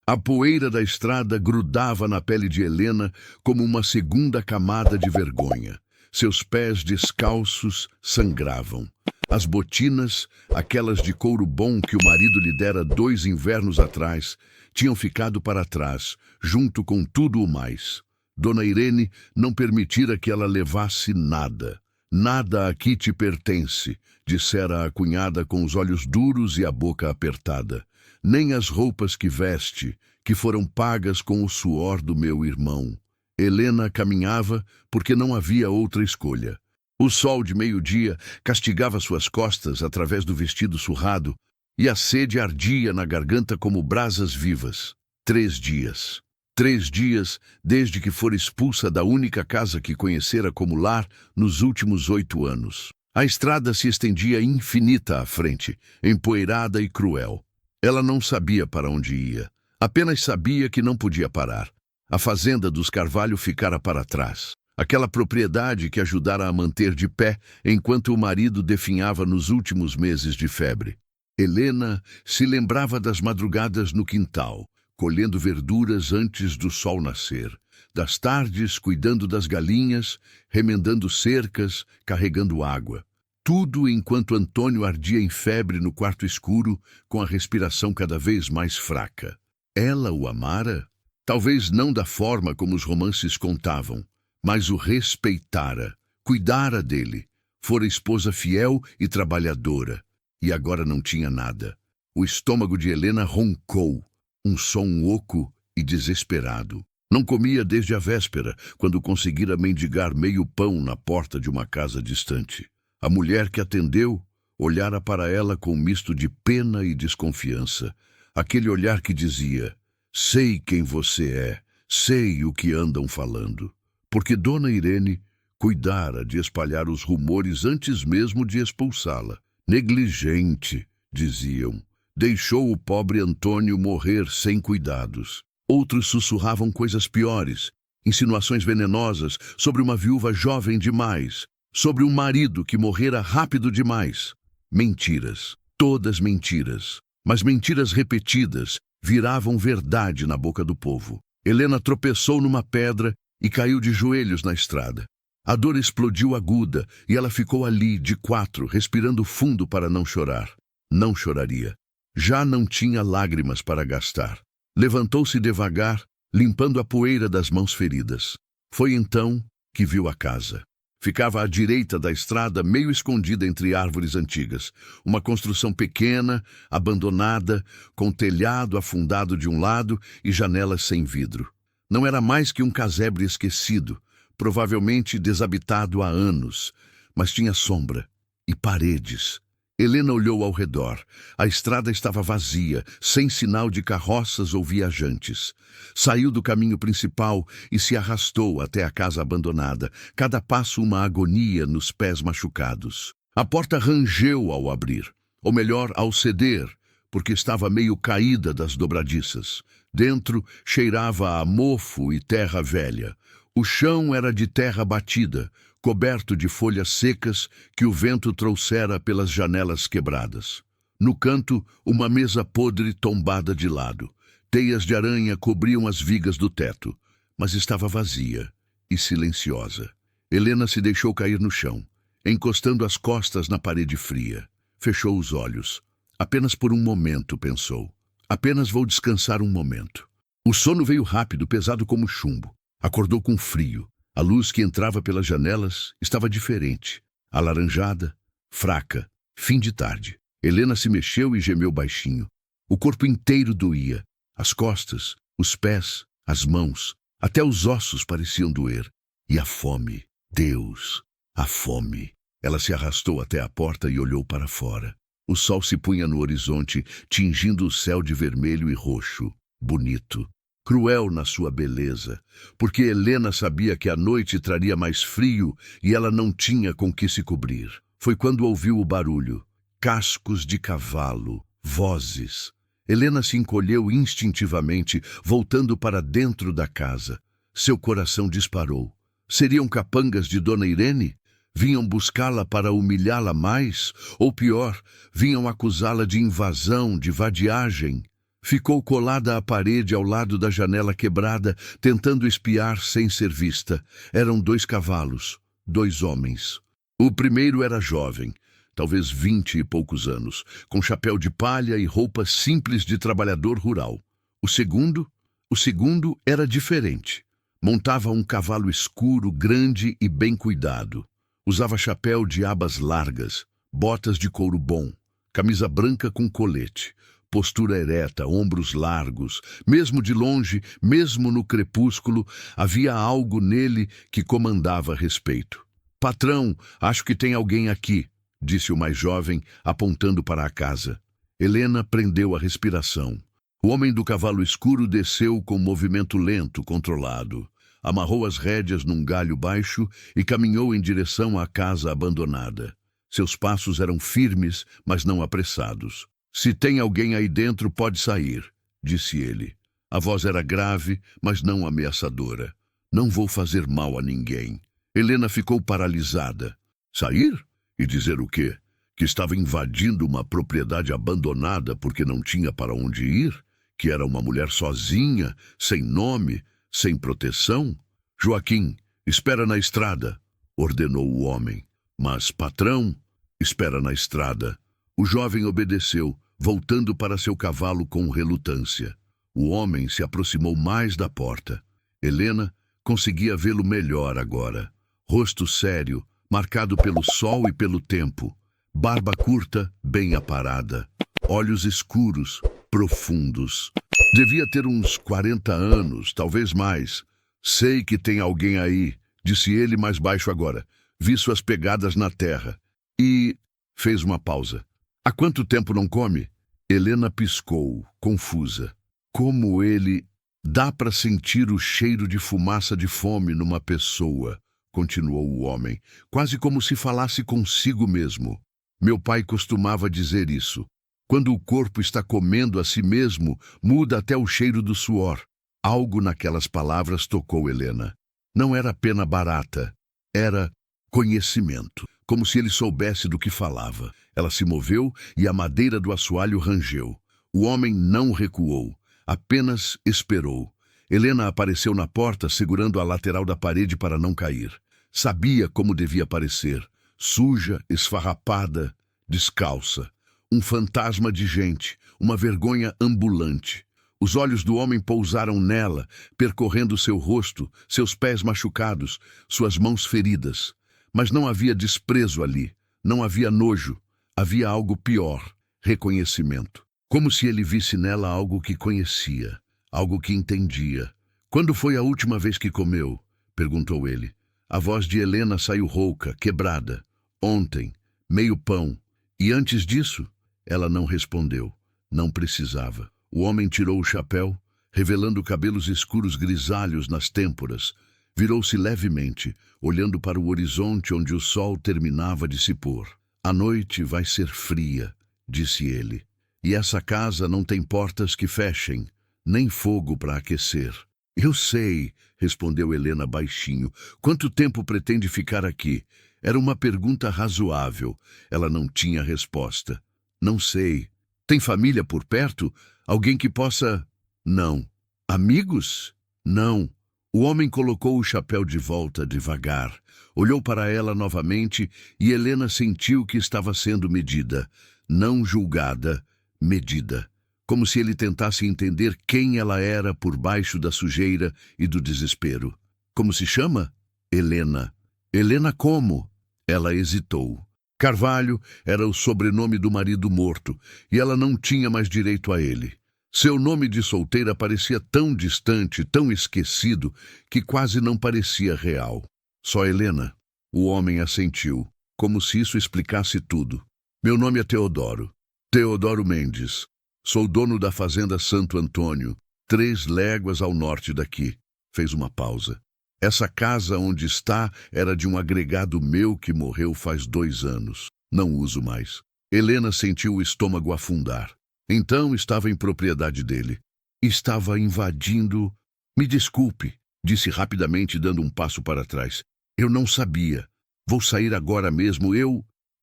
A poeira da estrada grudava na pele de Helena como uma segunda camada de vergonha. Seus pés descalços sangravam. As botinas, aquelas de couro bom que o marido lhe dera 2 invernos atrás, tinham ficado para trás, junto com tudo o mais. Dona Irene não permitira que ela levasse nada. Nada aqui te pertence, dissera a cunhada com os olhos duros e a boca apertada. Nem as roupas que veste, que foram pagas com o suor do meu irmão. Helena caminhava porque não havia outra escolha. O sol de meio-dia castigava suas costas através do vestido surrado e a sede ardia na garganta como brasas vivas. 3 dias. 3 dias desde que fora expulsa da única casa que conhecera como lar nos últimos 8 anos. A estrada se estendia infinita à frente, empoeirada e cruel. Ela não sabia para onde ia. Apenas sabia que não podia parar. A fazenda dos Carvalho ficara para trás. Aquela propriedade que ajudara a manter de pé enquanto o marido definhava nos últimos meses de febre. Helena se lembrava das madrugadas no quintal, colhendo verduras antes do sol nascer, das tardes cuidando das galinhas, remendando cercas, carregando água. Tudo enquanto Antônio ardia em febre no quarto escuro, com a respiração cada vez mais fraca. Ela o amara? Talvez não da forma como os romances contavam, mas o respeitara, cuidara dele. Fora esposa fiel e trabalhadora, e agora não tinha nada. O estômago de Helena roncou, um som oco e desesperado. Não comia desde a véspera, quando conseguira mendigar meio pão na porta de uma casa distante. A mulher que atendeu olhara para ela com um misto de pena e desconfiança. Aquele olhar que dizia: sei quem você é, sei o que andam falando. Porque Dona Irene cuidara de espalhar os rumores antes mesmo de expulsá-la. Negligente, diziam. Deixou o pobre Antônio morrer sem cuidados. Outros sussurravam coisas piores, insinuações venenosas sobre uma viúva jovem demais, sobre um marido que morrera rápido demais. Mentiras, todas mentiras, mas mentiras repetidas viravam verdade na boca do povo. Helena tropeçou numa pedra e caiu de joelhos na estrada. A dor explodiu aguda e ela ficou ali, de 4, respirando fundo para não chorar. Não choraria. Já não tinha lágrimas para gastar. Levantou-se devagar, limpando a poeira das mãos feridas. Foi então que viu a casa. Ficava à direita da estrada, meio escondida entre árvores antigas. Uma construção pequena, abandonada, com telhado afundado de um lado e janelas sem vidro. Não era mais que um casebre esquecido, provavelmente desabitado há anos, mas tinha sombra e paredes. Helena olhou ao redor. A estrada estava vazia, sem sinal de carroças ou viajantes. Saiu do caminho principal e se arrastou até a casa abandonada, cada passo uma agonia nos pés machucados. A porta rangeu ao abrir, ou melhor, ao ceder, porque estava meio caída das dobradiças. Dentro cheirava a mofo e terra velha. O chão era de terra batida, coberto de folhas secas que o vento trouxera pelas janelas quebradas. No canto, uma mesa podre tombada de lado. Teias de aranha cobriam as vigas do teto, mas estava vazia e silenciosa. Helena se deixou cair no chão, encostando as costas na parede fria. Fechou os olhos. Apenas por um momento, pensou. Apenas vou descansar um momento. O sono veio rápido, pesado como chumbo. Acordou com frio. A luz que entrava pelas janelas estava diferente. Alaranjada, fraca, fim de tarde. Helena se mexeu e gemeu baixinho. O corpo inteiro doía. As costas, os pés, as mãos, até os ossos pareciam doer. E a fome, Deus, a fome. Ela se arrastou até a porta e olhou para fora. O sol se punha no horizonte, tingindo o céu de vermelho e roxo. Bonito. Cruel na sua beleza, porque Helena sabia que a noite traria mais frio e ela não tinha com que se cobrir. Foi quando ouviu o barulho. Cascos de cavalo, vozes. Helena se encolheu instintivamente, voltando para dentro da casa. Seu coração disparou. Seriam capangas de Dona Irene? Vinham buscá-la para humilhá-la mais? Ou pior, vinham acusá-la de invasão, de vadiagem? Ficou colada à parede ao lado da janela quebrada, tentando espiar sem ser vista. Eram 2 cavalos, 2 homens. O primeiro era jovem, talvez 20 e poucos anos, com chapéu de palha e roupas simples de trabalhador rural. O segundo era diferente. Montava um cavalo escuro, grande e bem cuidado. Usava chapéu de abas largas, botas de couro bom, camisa branca com colete, postura ereta, ombros largos. Mesmo de longe, mesmo no crepúsculo, havia algo nele que comandava respeito. "Patrão, acho que tem alguém aqui", disse o mais jovem, apontando para a casa. Helena prendeu a respiração. O homem do cavalo escuro desceu com movimento lento, controlado. Amarrou as rédeas num galho baixo e caminhou em direção à casa abandonada. Seus passos eram firmes, mas não apressados. "Se tem alguém aí dentro, pode sair", disse ele. A voz era grave, mas não ameaçadora. "Não vou fazer mal a ninguém." Helena ficou paralisada. Sair? E dizer o quê? Que estava invadindo uma propriedade abandonada porque não tinha para onde ir? Que era uma mulher sozinha, sem nome, sem proteção? "Joaquim, espera na estrada", ordenou o homem. "Mas, patrão..." "Espera na estrada." O jovem obedeceu, voltando para seu cavalo com relutância. O homem se aproximou mais da porta. Helena conseguia vê-lo melhor agora. Rosto sério, marcado pelo sol e pelo tempo. Barba curta, bem aparada. Olhos escuros, profundos. Devia ter uns 40 anos, talvez mais. "Sei que tem alguém aí", disse ele mais baixo agora. "Vi suas pegadas na terra." E fez uma pausa. "Há quanto tempo não come?" Helena piscou, confusa. Como ele... "Dá para sentir o cheiro de fumaça de fome numa pessoa", continuou o homem, quase como se falasse consigo mesmo. "Meu pai costumava dizer isso. Quando o corpo está comendo a si mesmo, muda até o cheiro do suor." Algo naquelas palavras tocou Helena. Não era pena barata, era conhecimento, como se ele soubesse do que falava. Ela se moveu e a madeira do assoalho rangeu. O homem não recuou, apenas esperou. Helena apareceu na porta, segurando a lateral da parede para não cair. Sabia como devia parecer: suja, esfarrapada, descalça. Um fantasma de gente, uma vergonha ambulante. Os olhos do homem pousaram nela, percorrendo seu rosto, seus pés machucados, suas mãos feridas. Mas não havia desprezo ali, não havia nojo, havia algo pior: reconhecimento. Como se ele visse nela algo que conhecia, algo que entendia. "Quando foi a última vez que comeu?" perguntou ele. A voz de Helena saiu rouca, quebrada. "Ontem, meio pão. E antes disso?" Ela não respondeu. Não precisava. O homem tirou o chapéu, revelando cabelos escuros grisalhos nas têmporas. Virou-se levemente, olhando para o horizonte onde o sol terminava de se pôr. "A noite vai ser fria", disse ele. "E essa casa não tem portas que fechem, nem fogo para aquecer." "Eu sei", respondeu Helena baixinho. "Quanto tempo pretende ficar aqui?" Era uma pergunta razoável. Ela não tinha resposta. "Não sei. Tem família por perto? Alguém que possa..." "Não." "Amigos?" "Não." O homem colocou o chapéu de volta devagar. Olhou para ela novamente e Helena sentiu que estava sendo medida. Não julgada, medida. Como se ele tentasse entender quem ela era por baixo da sujeira e do desespero. "Como se chama?" "Helena." "Helena como?" Ela hesitou. Carvalho era o sobrenome do marido morto, e ela não tinha mais direito a ele. Seu nome de solteira parecia tão distante, tão esquecido, que quase não parecia real. "Só Helena." O homem assentiu, como se isso explicasse tudo. "Meu nome é Teodoro. Teodoro Mendes. Sou dono da fazenda Santo Antônio, 3 léguas ao norte daqui." Fez uma pausa. "Essa casa onde está era de um agregado meu que morreu faz 2 anos. Não uso mais." Helena sentiu o estômago afundar. Então estava em propriedade dele. Estava invadindo... "Me desculpe", disse rapidamente, dando um passo para trás. "Eu não sabia. Vou sair agora mesmo.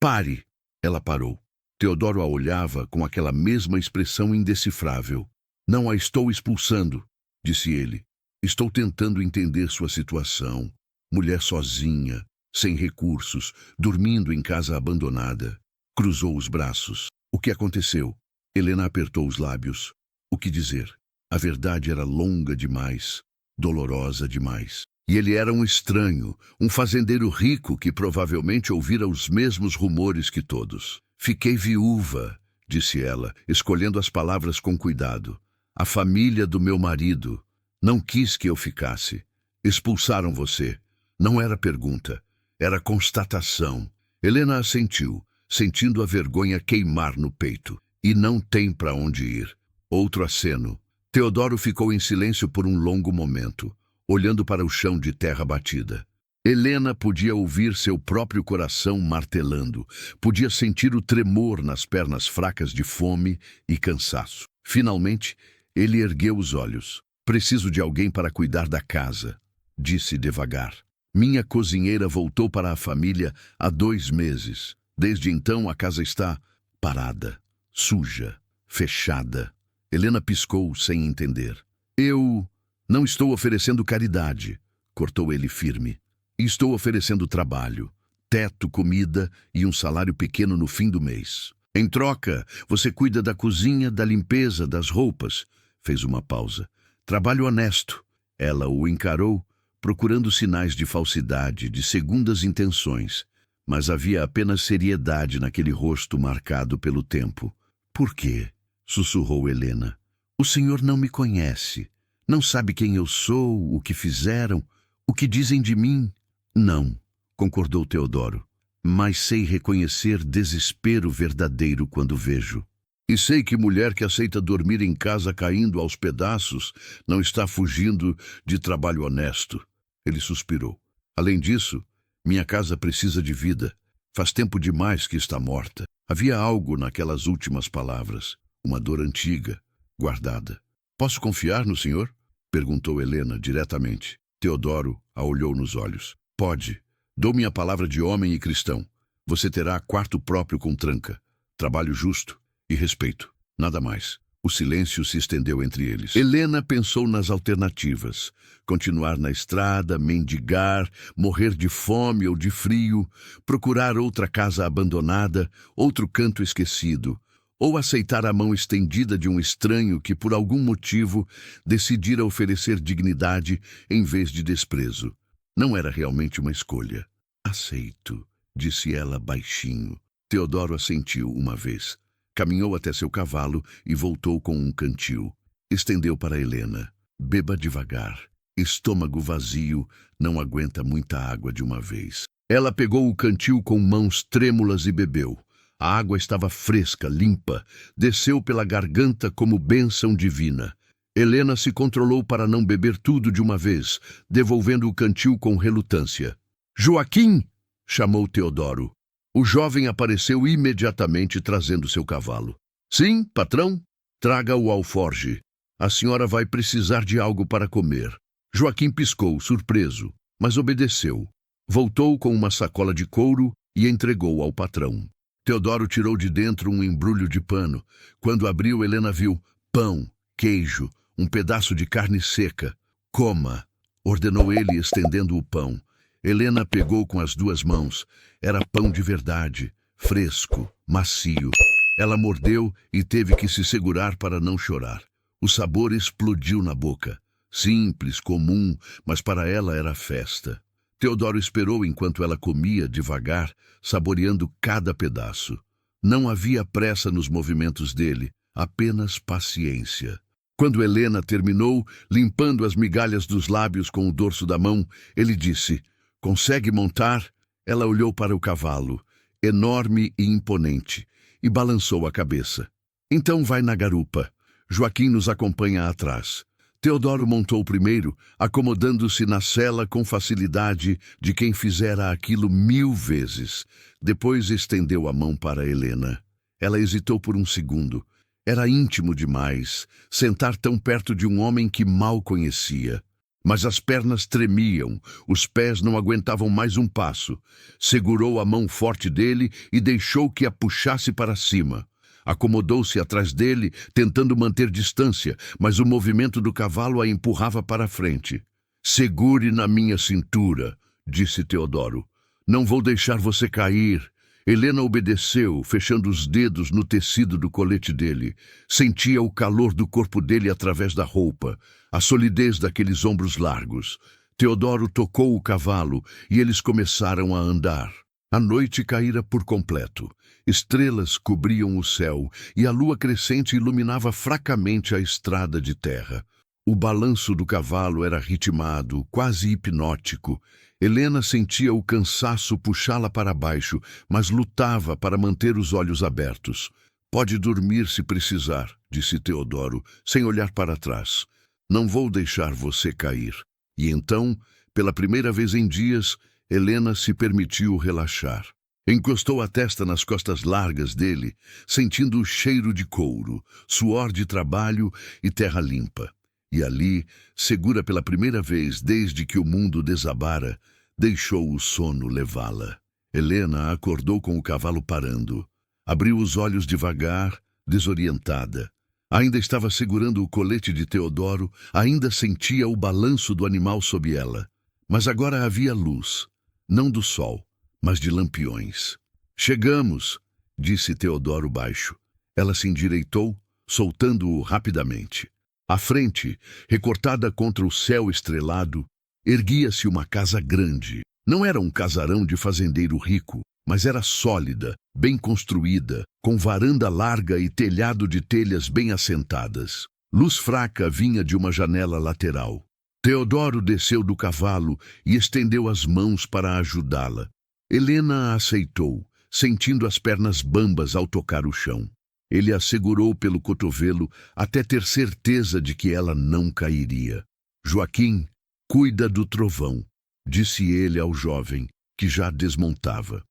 Pare." Ela parou. Teodoro a olhava com aquela mesma expressão indecifrável. Não a estou expulsando, disse ele. Estou tentando entender sua situação. Mulher sozinha, sem recursos, dormindo em casa abandonada. Cruzou os braços. O que aconteceu? Helena apertou os lábios. O que dizer? A verdade era longa demais, dolorosa demais. E ele era um estranho, um fazendeiro rico que provavelmente ouvira os mesmos rumores que todos. Fiquei viúva, disse ela, escolhendo as palavras com cuidado. A família do meu marido não quis que eu ficasse. Expulsaram você. Não era pergunta, era constatação. Helena assentiu, sentindo a vergonha queimar no peito. E não tem para onde ir. Outro aceno. Teodoro ficou em silêncio por um longo momento, olhando para o chão de terra batida. Helena podia ouvir seu próprio coração martelando, podia sentir o tremor nas pernas fracas de fome e cansaço. Finalmente, ele ergueu os olhos. Preciso de alguém para cuidar da casa, disse devagar. Minha cozinheira voltou para a família há 2 meses. Desde então a casa está parada, suja, fechada. Helena piscou sem entender. Eu não estou oferecendo caridade, cortou ele firme. Estou oferecendo trabalho, teto, comida e um salário pequeno no fim do mês. Em troca, você cuida da cozinha, da limpeza, das roupas. Fez uma pausa. Trabalho honesto. Ela o encarou, procurando sinais de falsidade, de segundas intenções. Mas havia apenas seriedade naquele rosto marcado pelo tempo. Por quê? Sussurrou Helena. O senhor não me conhece. Não sabe quem eu sou, o que fizeram, o que dizem de mim. Não, concordou Teodoro, mas sei reconhecer desespero verdadeiro quando vejo. E sei que mulher que aceita dormir em casa caindo aos pedaços não está fugindo de trabalho honesto. Ele suspirou. Além disso, minha casa precisa de vida. Faz tempo demais que está morta. Havia algo naquelas últimas palavras, uma dor antiga, guardada. Posso confiar no senhor? Perguntou Helena diretamente. Teodoro a olhou nos olhos. Pode. Dou minha palavra de homem e cristão. Você terá quarto próprio com tranca, trabalho justo e respeito. Nada mais. O silêncio se estendeu entre eles. Helena pensou nas alternativas. Continuar na estrada, mendigar, morrer de fome ou de frio, procurar outra casa abandonada, outro canto esquecido, ou aceitar a mão estendida de um estranho que, por algum motivo, decidira oferecer dignidade em vez de desprezo. Não era realmente uma escolha. Aceito, disse ela baixinho. Teodoro assentiu uma vez. Caminhou até seu cavalo e voltou com um cantil. Estendeu para Helena. Beba devagar. Estômago vazio não aguenta muita água de uma vez. Ela pegou o cantil com mãos trêmulas e bebeu. A água estava fresca, limpa, desceu pela garganta como bênção divina. Helena se controlou para não beber tudo de uma vez, devolvendo o cantil com relutância. Joaquim! Chamou Teodoro. O jovem apareceu imediatamente trazendo seu cavalo. Sim, patrão? Traga o alforge. A senhora vai precisar de algo para comer. Joaquim piscou, surpreso, mas obedeceu. Voltou com uma sacola de couro e entregou ao patrão. Teodoro tirou de dentro um embrulho de pano. Quando abriu, Helena viu pão, queijo, um pedaço de carne seca. Coma, ordenou ele, estendendo o pão. Helena pegou com as 2 mãos. Era pão de verdade, fresco, macio. Ela mordeu e teve que se segurar para não chorar. O sabor explodiu na boca. Simples, comum, mas para ela era festa. Teodoro esperou enquanto ela comia devagar, saboreando cada pedaço. Não havia pressa nos movimentos dele, apenas paciência. Quando Helena terminou, limpando as migalhas dos lábios com o dorso da mão, ele disse, consegue montar? Ela olhou para o cavalo, enorme e imponente, e balançou a cabeça. Então vai na garupa. Joaquim nos acompanha atrás. Teodoro montou primeiro, acomodando-se na sela com facilidade de quem fizera aquilo 1000 vezes. Depois estendeu a mão para Helena. Ela hesitou por um segundo. Era íntimo demais, sentar tão perto de um homem que mal conhecia. Mas as pernas tremiam, os pés não aguentavam mais um passo. Segurou a mão forte dele e deixou que a puxasse para cima. Acomodou-se atrás dele, tentando manter distância, mas o movimento do cavalo a empurrava para a frente. "Segure na minha cintura", disse Teodoro. "Não vou deixar você cair." Helena obedeceu, fechando os dedos no tecido do colete dele. Sentia o calor do corpo dele através da roupa, a solidez daqueles ombros largos. Teodoro tocou o cavalo e eles começaram a andar. A noite caíra por completo. Estrelas cobriam o céu e a lua crescente iluminava fracamente a estrada de terra. O balanço do cavalo era ritmado, quase hipnótico. Helena sentia o cansaço puxá-la para baixo, mas lutava para manter os olhos abertos. "Pode dormir se precisar", disse Teodoro, sem olhar para trás. "Não vou deixar você cair." E então, pela primeira vez em dias, Helena se permitiu relaxar. Encostou a testa nas costas largas dele, sentindo o cheiro de couro, suor de trabalho e terra limpa. E ali, segura pela primeira vez desde que o mundo desabara, deixou o sono levá-la. Helena acordou com o cavalo parando. Abriu os olhos devagar, desorientada. Ainda estava segurando o colete de Teodoro, ainda sentia o balanço do animal sob ela. Mas agora havia luz, não do sol, mas de lampiões. "Chegamos", disse Teodoro baixo. Ela se endireitou, soltando-o rapidamente. À frente, recortada contra o céu estrelado, erguia-se uma casa grande. Não era um casarão de fazendeiro rico, mas era sólida, bem construída, com varanda larga e telhado de telhas bem assentadas. Luz fraca vinha de uma janela lateral. Teodoro desceu do cavalo e estendeu as mãos para ajudá-la. Helena a aceitou, sentindo as pernas bambas ao tocar o chão. Ele a segurou pelo cotovelo até ter certeza de que ela não cairia. "Joaquim, cuida do trovão", disse ele ao jovem, que já desmontava.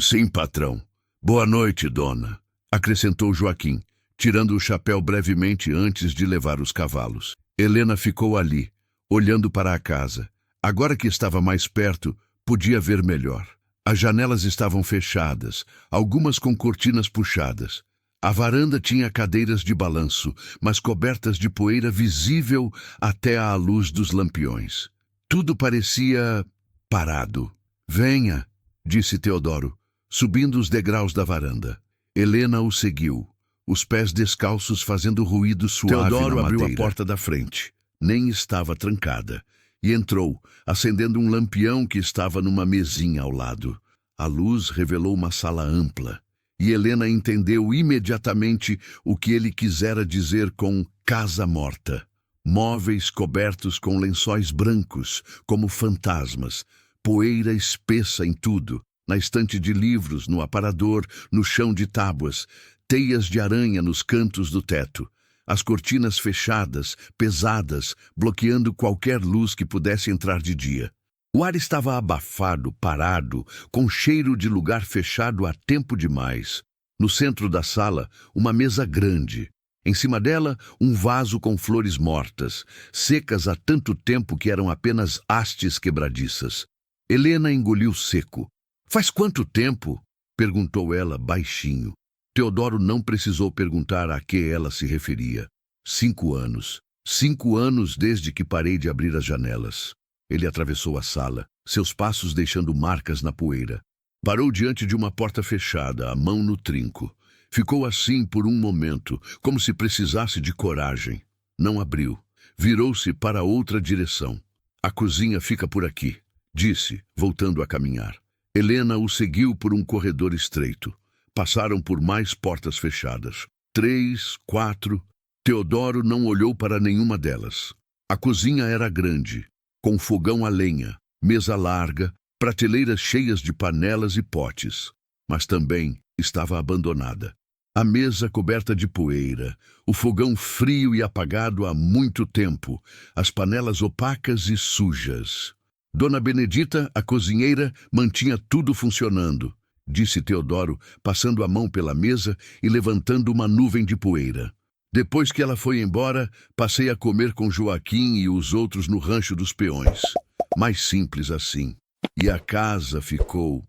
Sim, patrão." "Boa noite, dona", acrescentou Joaquim, tirando o chapéu brevemente antes de levar os cavalos. Helena ficou ali, olhando para a casa. Agora que estava mais perto, podia ver melhor. As janelas estavam fechadas, algumas com cortinas puxadas. A varanda tinha cadeiras de balanço, mas cobertas de poeira visível até à luz dos lampiões. Tudo parecia parado. "Venha", disse Teodoro, subindo os degraus da varanda. Helena o seguiu, os pés descalços fazendo ruído suave na madeira. Teodoro abriu a porta da frente. Nem estava trancada. E entrou, acendendo um lampião que estava numa mesinha ao lado. A luz revelou uma sala ampla. E Helena entendeu imediatamente o que ele quisera dizer com casa morta. Móveis cobertos com lençóis brancos, como fantasmas, poeira espessa em tudo, na estante de livros, no aparador, no chão de tábuas, teias de aranha nos cantos do teto, as cortinas fechadas, pesadas, bloqueando qualquer luz que pudesse entrar de dia. O ar estava abafado, parado, com cheiro de lugar fechado há tempo demais. No centro da sala, uma mesa grande. Em cima dela, um vaso com flores mortas, secas há tanto tempo que eram apenas hastes quebradiças. Helena engoliu seco. "Faz quanto tempo?", perguntou ela baixinho. Teodoro não precisou perguntar a que ela se referia. 5 anos. 5 anos desde que parei de abrir as janelas. Ele atravessou a sala, seus passos deixando marcas na poeira. Parou diante de uma porta fechada, a mão no trinco. Ficou assim por um momento, como se precisasse de coragem. Não abriu. Virou-se para outra direção. "A cozinha fica por aqui", disse, voltando a caminhar. Helena o seguiu por um corredor estreito. Passaram por mais portas fechadas. 3, 4. Teodoro não olhou para nenhuma delas. A cozinha era grande, com fogão a lenha, mesa larga, prateleiras cheias de panelas e potes. Mas também estava abandonada. A mesa coberta de poeira, o fogão frio e apagado há muito tempo, as panelas opacas e sujas. Dona Benedita, a cozinheira, mantinha tudo funcionando, disse Teodoro, passando a mão pela mesa e levantando uma nuvem de poeira. Depois que ela foi embora, passei a comer com Joaquim e os outros no rancho dos peões. Mais simples assim. E a casa ficou.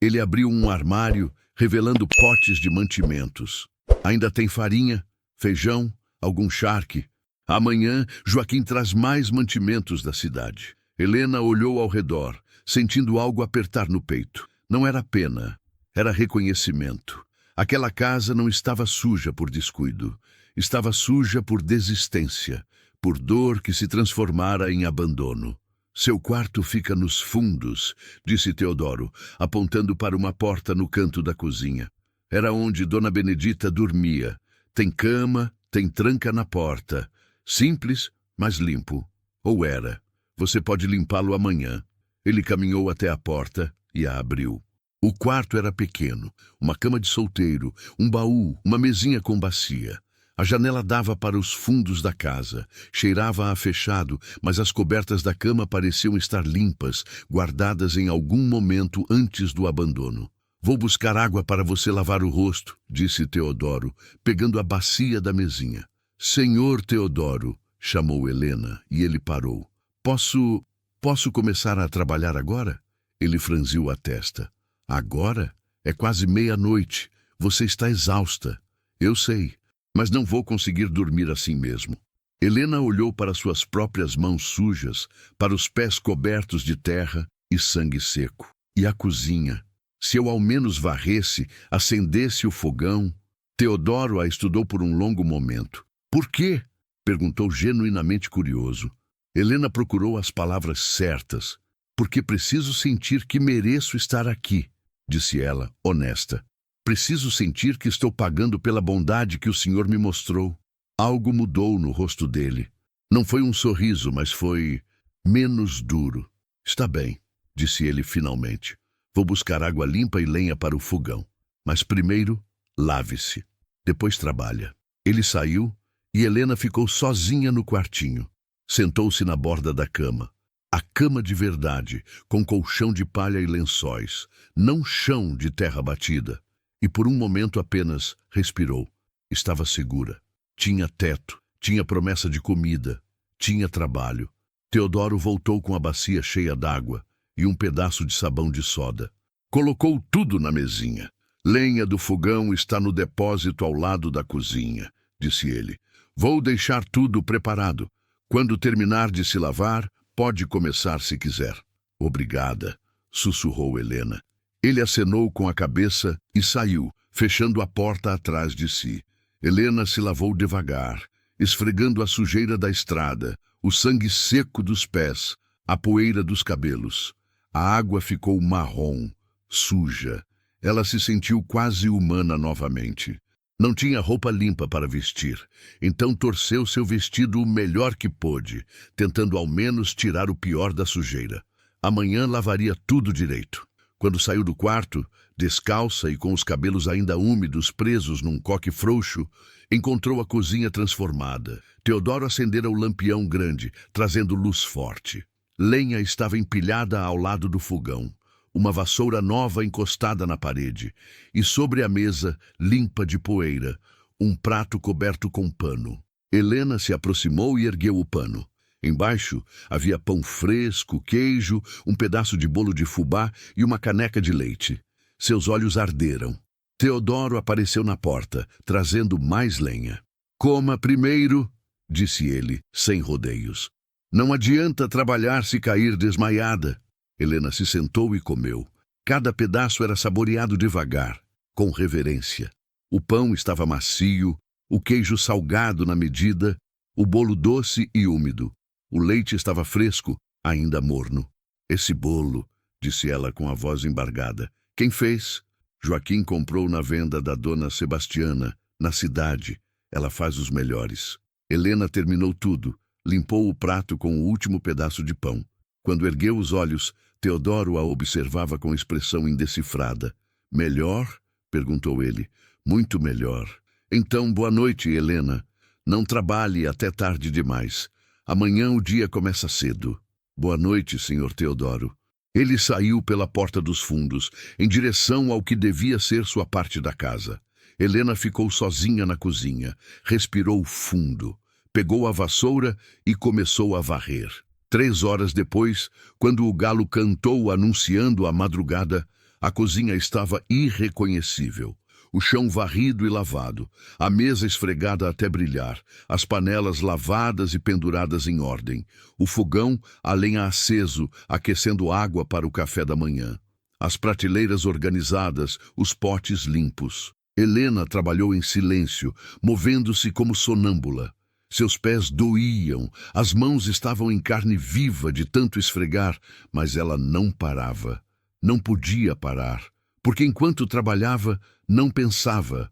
Ele abriu um armário, revelando potes de mantimentos. Ainda tem farinha, feijão, algum charque. Amanhã, Joaquim traz mais mantimentos da cidade. Helena olhou ao redor, sentindo algo apertar no peito. Não era pena, era reconhecimento. Aquela casa não estava suja por descuido. Estava suja por desistência, por dor que se transformara em abandono. Seu quarto fica nos fundos, disse Teodoro, apontando para uma porta no canto da cozinha. Era onde Dona Benedita dormia. Tem cama, tem tranca na porta. Simples, mas limpo. Ou era. Você pode limpá-lo amanhã. Ele caminhou até a porta e a abriu. O quarto era pequeno, uma cama de solteiro, um baú, uma mesinha com bacia. A janela dava para os fundos da casa. Cheirava a fechado, mas as cobertas da cama pareciam estar limpas, guardadas em algum momento antes do abandono. Vou buscar água para você lavar o rosto, disse Teodoro, pegando a bacia da mesinha. Senhor Teodoro, chamou Helena, e ele parou. Posso começar a trabalhar agora? Ele franziu a testa. Agora? É quase meia-noite. Você está exausta. Eu sei, mas não vou conseguir dormir assim mesmo. Helena olhou para suas próprias mãos sujas, para os pés cobertos de terra e sangue seco. E a cozinha? Se eu ao menos varresse, acendesse o fogão... Teodoro a estudou por um longo momento. Por quê? Perguntou genuinamente curioso. Helena procurou as palavras certas. Porque preciso sentir que mereço estar aqui, disse ela, honesta. Preciso sentir que estou pagando pela bondade que o Senhor me mostrou. Algo mudou no rosto dele. Não foi um sorriso, mas foi menos duro. Está bem, disse ele finalmente. Vou buscar água limpa e lenha para o fogão. Mas primeiro, lave-se. Depois trabalha. Ele saiu e Helena ficou sozinha no quartinho. Sentou-se na borda da cama. A cama de verdade, com colchão de palha e lençóis, não chão de terra batida. E por um momento apenas respirou. Estava segura. Tinha teto, tinha promessa de comida, tinha trabalho. Teodoro voltou com a bacia cheia d'água e um pedaço de sabão de soda. Colocou tudo na mesinha. Lenha do fogão está no depósito ao lado da cozinha, disse ele. Vou deixar tudo preparado. Quando terminar de se lavar, pode começar se quiser. Obrigada, sussurrou Helena. Ele acenou com a cabeça e saiu, fechando a porta atrás de si. Helena se lavou devagar, esfregando a sujeira da estrada, o sangue seco dos pés, a poeira dos cabelos. A água ficou marrom, suja. Ela se sentiu quase humana novamente. Não tinha roupa limpa para vestir, então torceu seu vestido o melhor que pôde, tentando ao menos tirar o pior da sujeira. Amanhã lavaria tudo direito. Quando saiu do quarto, descalça e com os cabelos ainda úmidos presos num coque frouxo, encontrou a cozinha transformada. Teodoro acendera o lampião grande, trazendo luz forte. Lenha estava empilhada ao lado do fogão. Uma vassoura nova encostada na parede, e sobre a mesa, limpa de poeira, um prato coberto com pano. Helena se aproximou e ergueu o pano. Embaixo havia pão fresco, queijo, um pedaço de bolo de fubá e uma caneca de leite. Seus olhos arderam. Teodoro apareceu na porta, trazendo mais lenha. Coma primeiro, disse ele, sem rodeios. Não adianta trabalhar se cair desmaiada. Helena se sentou e comeu. Cada pedaço era saboreado devagar, com reverência. O pão estava macio, o queijo salgado na medida, o bolo doce e úmido. O leite estava fresco, ainda morno. Esse bolo, disse ela com a voz embargada. Quem fez? Joaquim comprou na venda da dona Sebastiana, na cidade. Ela faz os melhores. Helena terminou tudo, limpou o prato com o último pedaço de pão. Quando ergueu os olhos, Teodoro a observava com expressão indecifrada. Melhor? Perguntou ele. Muito melhor. Então, boa noite, Helena. Não trabalhe até tarde demais. Amanhã o dia começa cedo. Boa noite, senhor Teodoro. Ele saiu pela porta dos fundos, em direção ao que devia ser sua parte da casa. Helena ficou sozinha na cozinha, respirou fundo, pegou a vassoura e começou a varrer. 3 horas depois, quando o galo cantou anunciando a madrugada, A cozinha estava irreconhecível. O chão varrido e lavado, a mesa esfregada até brilhar, as panelas lavadas e penduradas em ordem, o fogão a lenha aceso, aquecendo água para o café da manhã. As prateleiras organizadas, os potes limpos. Helena trabalhou em silêncio, movendo-se como sonâmbula. Seus pés doíam, as mãos estavam em carne viva de tanto esfregar, mas ela não parava. Não podia parar, porque enquanto trabalhava, não pensava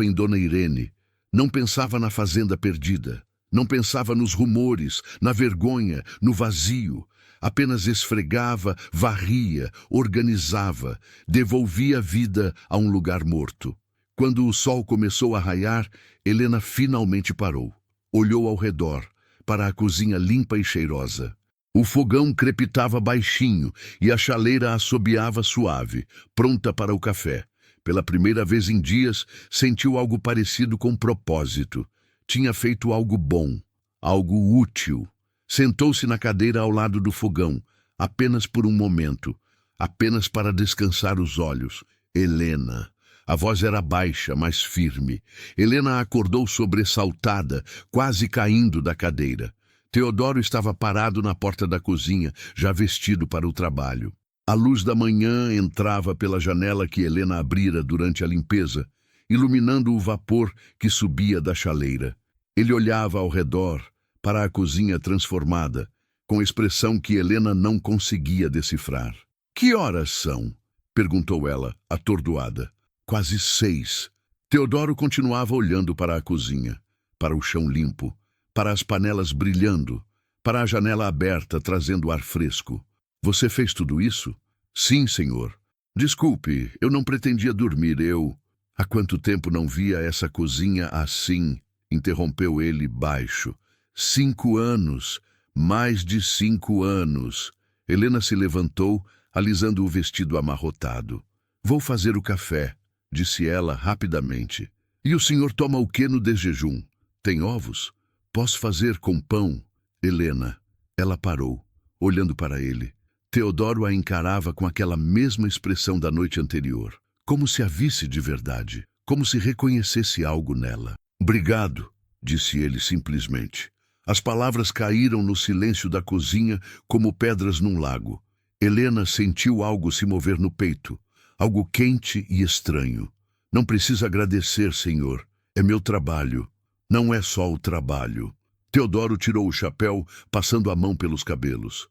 em Dona Irene, não pensava na fazenda perdida, não pensava nos rumores, na vergonha, no vazio. Apenas esfregava, varria, organizava, devolvia a vida a um lugar morto. Quando o sol começou a raiar, Helena finalmente parou. Olhou ao redor, para a cozinha limpa e cheirosa. O fogão crepitava baixinho e a chaleira assobiava suave, pronta para o café. Pela primeira vez em dias, sentiu algo parecido com propósito. Tinha feito algo bom, algo útil. Sentou-se na cadeira ao lado do fogão, apenas por um momento, apenas para descansar os olhos. Helena. A voz era baixa, mas firme. Helena acordou sobressaltada, quase caindo da cadeira. Teodoro estava parado na porta da cozinha, já vestido para o trabalho. A luz da manhã entrava pela janela que Helena abrira durante a limpeza, iluminando o vapor que subia da chaleira. Ele olhava ao redor, para a cozinha transformada, com expressão que Helena não conseguia decifrar. "Que horas são?" perguntou ela, atordoada. "Quase 6. Teodoro continuava olhando para a cozinha, para o chão limpo, para as panelas brilhando, para a janela aberta trazendo ar fresco. "Você fez tudo isso?" "Sim, senhor." "Desculpe, eu não pretendia dormir, eu..." "Há quanto tempo não via essa cozinha assim?" interrompeu ele baixo. 5 anos, mais de 5 anos. Helena se levantou, alisando o vestido amarrotado. "Vou fazer o café", disse ela rapidamente. "E o senhor toma o que no desjejum? Tem ovos? Posso fazer com pão?" "Helena." Ela parou, olhando para ele. Teodoro a encarava com aquela mesma expressão da noite anterior, como se a visse de verdade, como se reconhecesse algo nela. "Obrigado", disse ele simplesmente. As palavras caíram no silêncio da cozinha como pedras num lago. Helena sentiu algo se mover no peito, algo quente e estranho. "Não precisa agradecer, senhor. É meu trabalho." "Não é só o trabalho." Teodoro tirou o chapéu, passando a mão pelos cabelos.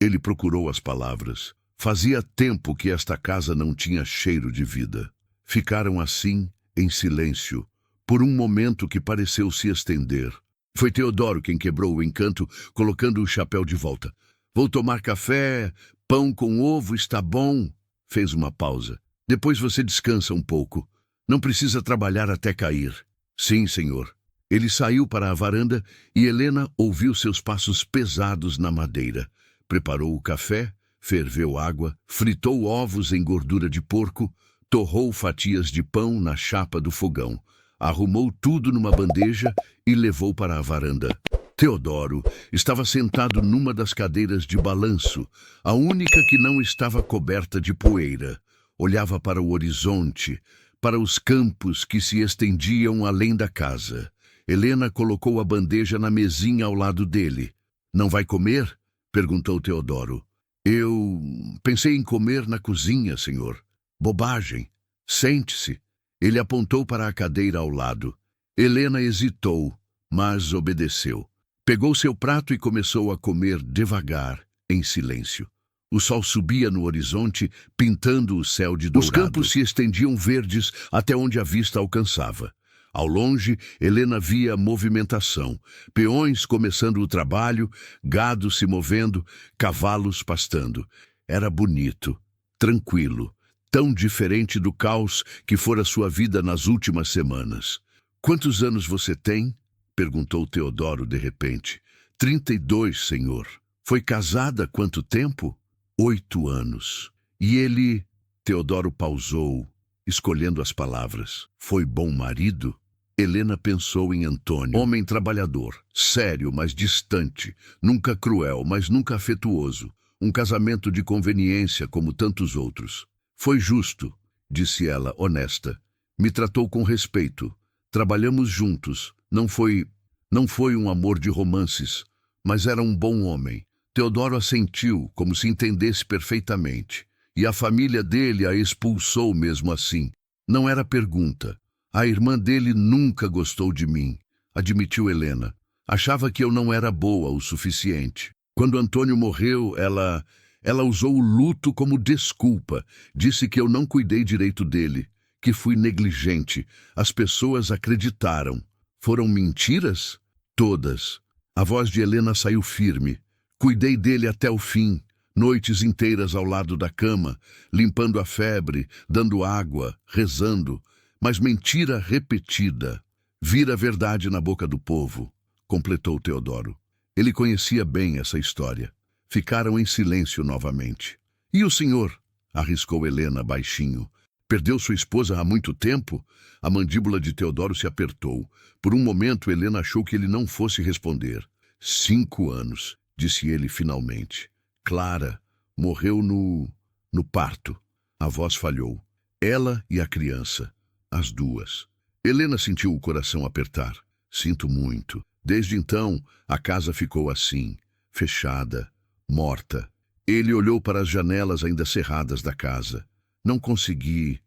Ele procurou as palavras. Fazia tempo que esta casa não tinha cheiro de vida. Ficaram assim, em silêncio, por um momento que pareceu se estender. Foi Teodoro quem quebrou o encanto, colocando o chapéu de volta. "Vou tomar café, pão com ovo está bom." Fez uma pausa. "Depois você descansa um pouco. Não precisa trabalhar até cair." "Sim, senhor." Ele saiu para a varanda e Helena ouviu seus passos pesados na madeira. Preparou o café, ferveu água, fritou ovos em gordura de porco, torrou fatias de pão na chapa do fogão, arrumou tudo numa bandeja e levou para a varanda. Teodoro estava sentado numa das cadeiras de balanço, a única que não estava coberta de poeira. Olhava para o horizonte, para os campos que se estendiam além da casa. Helena colocou a bandeja na mesinha ao lado dele. "Não vai comer?" perguntou Teodoro. "Eu pensei em comer na cozinha, senhor." "Bobagem. Sente-se." Ele apontou para a cadeira ao lado. Helena hesitou, mas obedeceu. Pegou seu prato e começou a comer devagar, em silêncio. O sol subia no horizonte, pintando o céu de dourado. Os campos se estendiam verdes até onde a vista alcançava. Ao longe, Helena via movimentação, peões começando o trabalho, gado se movendo, cavalos pastando. Era bonito, tranquilo, tão diferente do caos que fora sua vida nas últimas semanas. "Quantos anos você tem?" perguntou Teodoro de repente. 32, senhor." "Foi casada há quanto tempo?" 8 anos. "E ele..." Teodoro pausou, escolhendo as palavras. "Foi bom marido?" Helena pensou em Antônio. Homem trabalhador, sério, mas distante, nunca cruel, mas nunca afetuoso. Um casamento de conveniência como tantos outros. Foi justo, disse ela, honesta. Me tratou com respeito. Trabalhamos juntos. Não foi um amor de romances, mas era um bom homem. Teodoro assentiu, como se entendesse perfeitamente. E a família dele a expulsou mesmo assim. Não era pergunta. A irmã dele nunca gostou de mim, admitiu Helena. Achava que eu não era boa o suficiente. Quando Antônio morreu, ela usou o luto como desculpa. Disse que eu não cuidei direito dele, que fui negligente. As pessoas acreditaram. Foram mentiras? Todas. A voz de Helena saiu firme. Cuidei dele até o fim. Noites inteiras ao lado da cama, limpando a febre, dando água, rezando. Mas mentira repetida. Vira a verdade na boca do povo, completou Teodoro. Ele conhecia bem essa história. Ficaram em silêncio novamente. E o senhor? Arriscou Helena baixinho. Perdeu sua esposa há muito tempo? A mandíbula de Teodoro se apertou. Por um momento, Helena achou que ele não fosse responder. 5 anos, disse ele finalmente. Clara morreu no parto. A voz falhou. Ela e a criança. As duas. Helena sentiu o coração apertar. Sinto muito. Desde então, a casa ficou assim, fechada, morta. Ele olhou para as janelas ainda cerradas da casa. Não consegui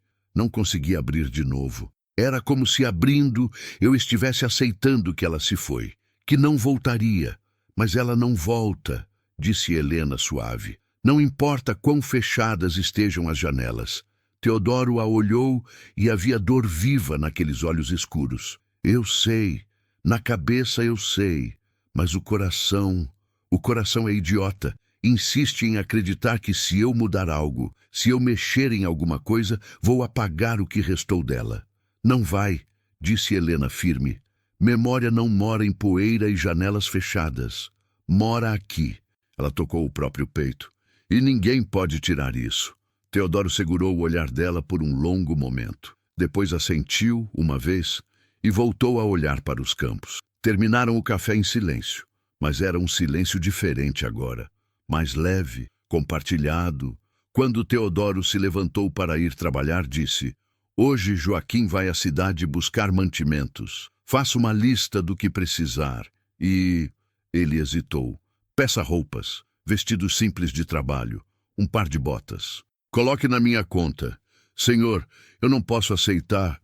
abrir de novo. Era como se abrindo, eu estivesse aceitando que ela se foi, que não voltaria. Mas ela não volta, disse Helena suave. Não importa quão fechadas estejam as janelas. Teodoro a olhou e havia dor viva naqueles olhos escuros. Eu sei, na cabeça eu sei, mas o coração é idiota. Insiste em acreditar que se eu mudar algo, se eu mexer em alguma coisa, vou apagar o que restou dela. Não vai, disse Helena firme. Memória não mora em poeira e janelas fechadas. Mora aqui. Ela tocou o próprio peito. E ninguém pode tirar isso. Teodoro segurou o olhar dela por um longo momento. Depois assentiu, uma vez, e voltou a olhar para os campos. Terminaram o café em silêncio, mas era um silêncio diferente agora. Mais leve, compartilhado. Quando Teodoro se levantou para ir trabalhar, disse: Hoje Joaquim vai à cidade buscar mantimentos. Faça uma lista do que precisar. E... Ele hesitou. Peça roupas, vestidos simples de trabalho, um par de botas. Coloque na minha conta. Senhor, eu não posso aceitar.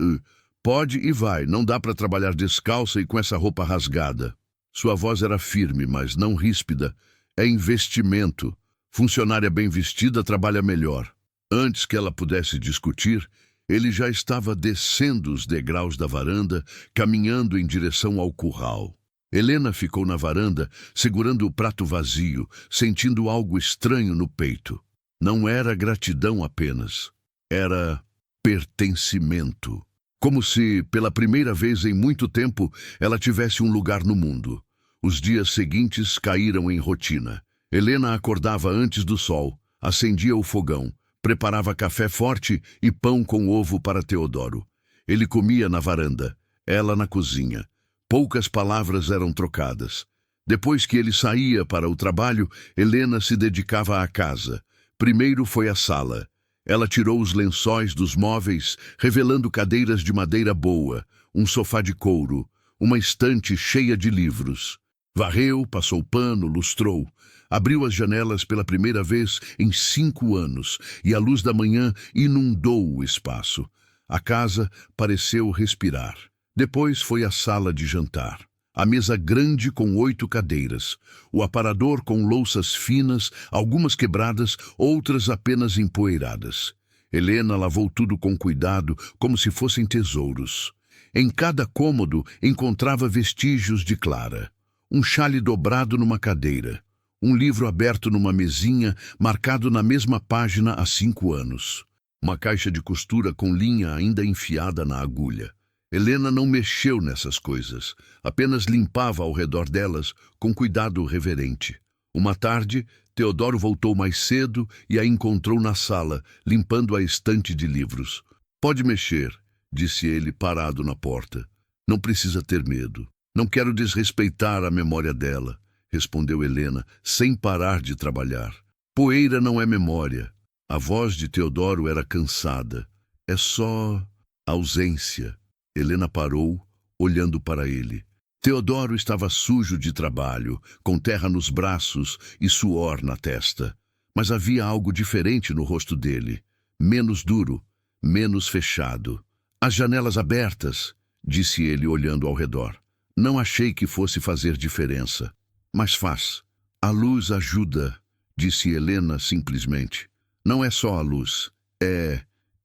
Pode e vai, não dá para trabalhar descalça e com essa roupa rasgada. Sua voz era firme, mas não ríspida. É investimento. Funcionária bem vestida trabalha melhor. Antes que ela pudesse discutir, ele já estava descendo os degraus da varanda, caminhando em direção ao curral. Helena ficou na varanda, segurando o prato vazio, sentindo algo estranho no peito. Não era gratidão apenas. Era pertencimento. Como se, pela primeira vez em muito tempo, ela tivesse um lugar no mundo. Os dias seguintes caíram em rotina. Helena acordava antes do sol, acendia o fogão, preparava café forte e pão com ovo para Teodoro. Ele comia na varanda, ela na cozinha. Poucas palavras eram trocadas. Depois que ele saía para o trabalho, Helena se dedicava à casa. Primeiro foi a sala. Ela tirou os lençóis dos móveis, revelando cadeiras de madeira boa, um sofá de couro, uma estante cheia de livros. Varreu, passou pano, lustrou. Abriu as janelas pela primeira vez em 5 anos e a luz da manhã inundou o espaço. A casa pareceu respirar. Depois foi à sala de jantar. A mesa grande com 8 cadeiras, o aparador com louças finas, algumas quebradas, outras apenas empoeiradas. Helena lavou tudo com cuidado, como se fossem tesouros. Em cada cômodo encontrava vestígios de Clara. Um xale dobrado numa cadeira, um livro aberto numa mesinha, marcado na mesma página há 5 anos. Uma caixa de costura com linha ainda enfiada na agulha. Helena não mexeu nessas coisas, apenas limpava ao redor delas com cuidado reverente. Uma tarde, Teodoro voltou mais cedo e a encontrou na sala, limpando a estante de livros. Pode mexer, disse ele, parado na porta. Não precisa ter medo. Não quero desrespeitar a memória dela, respondeu Helena, sem parar de trabalhar. Poeira não é memória. A voz de Teodoro era cansada. É só ausência. Helena parou, olhando para ele. Teodoro estava sujo de trabalho, com terra nos braços e suor na testa. Mas havia algo diferente no rosto dele. Menos duro, menos fechado. As janelas abertas, disse ele olhando ao redor. Não achei que fosse fazer diferença. Mas faz. A luz ajuda, disse Helena simplesmente. Não é só a luz.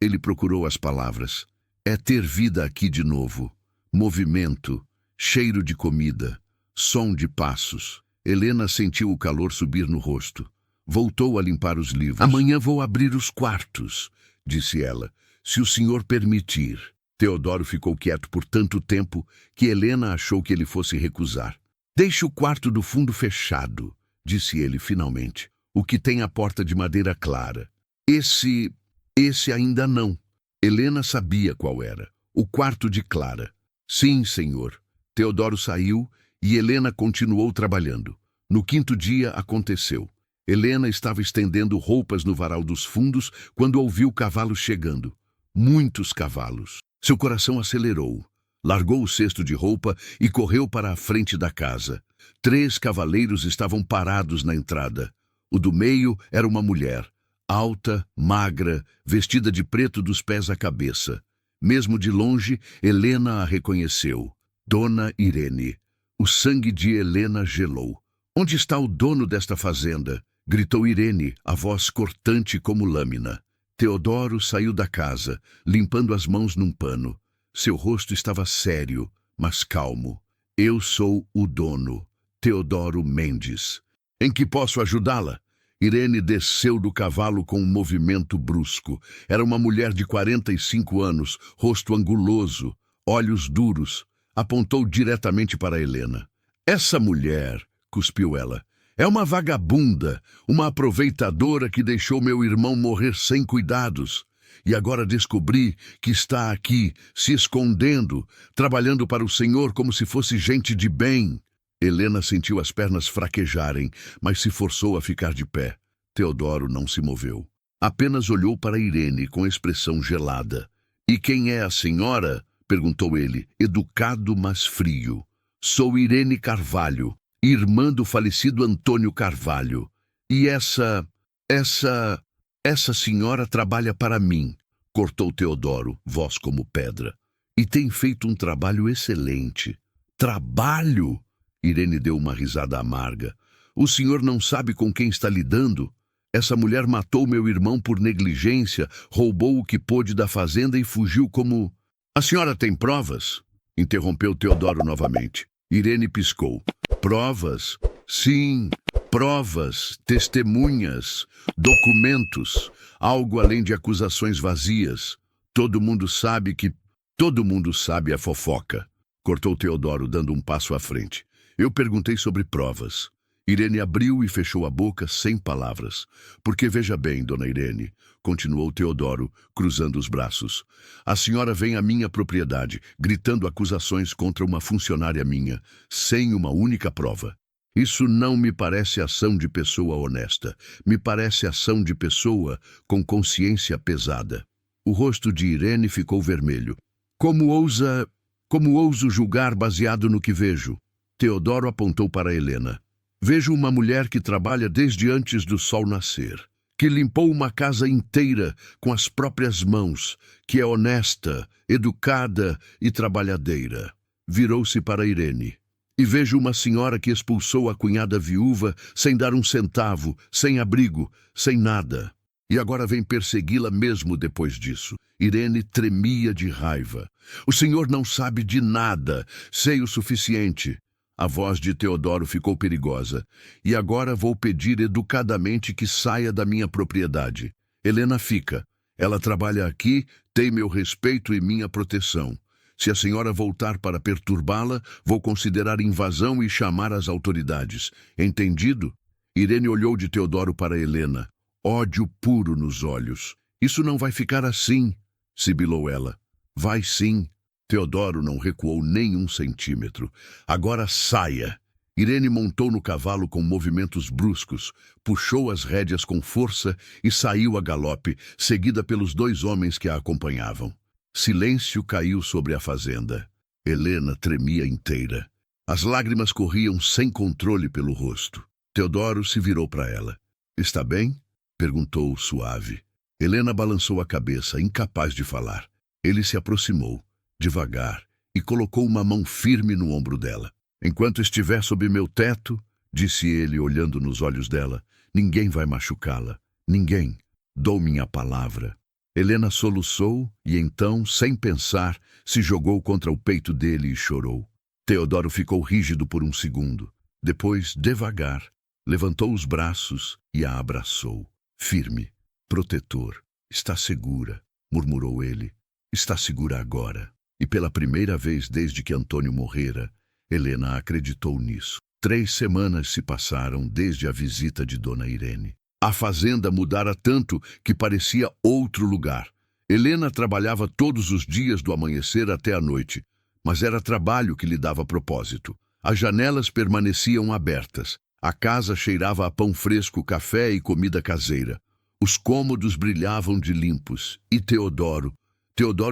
Ele procurou as palavras. É ter vida aqui de novo. Movimento, cheiro de comida, som de passos. Helena sentiu o calor subir no rosto. Voltou a limpar os livros. Amanhã vou abrir os quartos, disse ela, se o senhor permitir. Teodoro ficou quieto por tanto tempo que Helena achou que ele fosse recusar. Deixe o quarto do fundo fechado, disse ele finalmente. O que tem a porta de madeira clara. Esse ainda não. Helena sabia qual era. O quarto de Clara. Sim, senhor. Teodoro saiu e Helena continuou trabalhando. No quinto dia aconteceu. Helena estava estendendo roupas no varal dos fundos quando ouviu cavalos chegando. Muitos cavalos. Seu coração acelerou. Largou o cesto de roupa e correu para a frente da casa. 3 cavaleiros estavam parados na entrada. O do meio era uma mulher, alta, magra, vestida de preto dos pés à cabeça. Mesmo de longe, Helena a reconheceu. Dona Irene. O sangue de Helena gelou. Onde está o dono desta fazenda? Gritou Irene, a voz cortante como lâmina. Teodoro saiu da casa, limpando as mãos num pano. Seu rosto estava sério, mas calmo. Eu sou o dono, Teodoro Mendes. Em que posso ajudá-la? Irene desceu do cavalo com um movimento brusco. Era uma mulher de 45 anos, rosto anguloso, olhos duros. Apontou diretamente para Helena. Essa mulher, cuspiu ela, é uma vagabunda, uma aproveitadora que deixou meu irmão morrer sem cuidados. E agora descobri que está aqui, se escondendo, trabalhando para o Senhor como se fosse gente de bem. Helena sentiu as pernas fraquejarem, mas se forçou a ficar de pé. Teodoro não se moveu. Apenas olhou para Irene com expressão gelada. E quem é a senhora? Perguntou ele, educado mas frio. Sou Irene Carvalho, irmã do falecido Antônio Carvalho. E essa senhora trabalha para mim, cortou Teodoro, voz como pedra. E tem feito um trabalho excelente. Trabalho? Irene deu uma risada amarga. O senhor não sabe com quem está lidando? Essa mulher matou meu irmão por negligência, roubou o que pôde da fazenda e fugiu como... A senhora tem provas? Interrompeu Teodoro novamente. Irene piscou. Provas? Sim, provas, testemunhas, documentos, algo além de acusações vazias. Todo mundo sabe a fofoca. Cortou Teodoro, dando um passo à frente. Eu perguntei sobre provas. Irene abriu e fechou a boca sem palavras. Porque veja bem, dona Irene, continuou Teodoro, cruzando os braços. A senhora vem à minha propriedade, gritando acusações contra uma funcionária minha, sem uma única prova. Isso não me parece ação de pessoa honesta. Me parece ação de pessoa com consciência pesada. O rosto de Irene ficou vermelho. Como ouso julgar baseado no que vejo? Teodoro apontou para Helena. Vejo uma mulher que trabalha desde antes do sol nascer, que limpou uma casa inteira com as próprias mãos, que é honesta, educada e trabalhadeira. Virou-se para Irene. E vejo uma senhora que expulsou a cunhada viúva sem dar um centavo, sem abrigo, sem nada. E agora vem persegui-la mesmo depois disso. Irene tremia de raiva. O senhor não sabe de nada, sei o suficiente. A voz de Teodoro ficou perigosa. E agora vou pedir educadamente que saia da minha propriedade. Helena fica. Ela trabalha aqui, tem meu respeito e minha proteção. Se a senhora voltar para perturbá-la, vou considerar invasão e chamar as autoridades. Entendido? Irene olhou de Teodoro para Helena. Ódio puro nos olhos. Isso não vai ficar assim, sibilou ela. Vai sim. Teodoro não recuou nem um centímetro. Agora saia. Irene montou no cavalo com movimentos bruscos, puxou as rédeas com força e saiu a galope, seguida pelos 2 homens que a acompanhavam. Silêncio caiu sobre a fazenda. Helena tremia inteira. As lágrimas corriam sem controle pelo rosto. Teodoro se virou para ela. "Está bem?" perguntou suave. Helena balançou a cabeça, incapaz de falar. Ele se aproximou, devagar, e colocou uma mão firme no ombro dela. "Enquanto estiver sob meu teto", disse ele, olhando nos olhos dela, "ninguém vai machucá-la. Ninguém. Dou minha palavra." Helena soluçou e então, sem pensar, se jogou contra o peito dele e chorou. Teodoro ficou rígido por um segundo. Depois, devagar, levantou os braços e a abraçou. Firme, protetor. "Está segura", murmurou ele. "Está segura agora." E pela primeira vez desde que Antônio morrera, Helena acreditou nisso. 3 semanas se passaram desde a visita de Dona Irene. A fazenda mudara tanto que parecia outro lugar. Helena trabalhava todos os dias do amanhecer até a noite, mas era trabalho que lhe dava propósito. As janelas permaneciam abertas. A casa cheirava a pão fresco, café e comida caseira. Os cômodos brilhavam de limpos. E Teodoro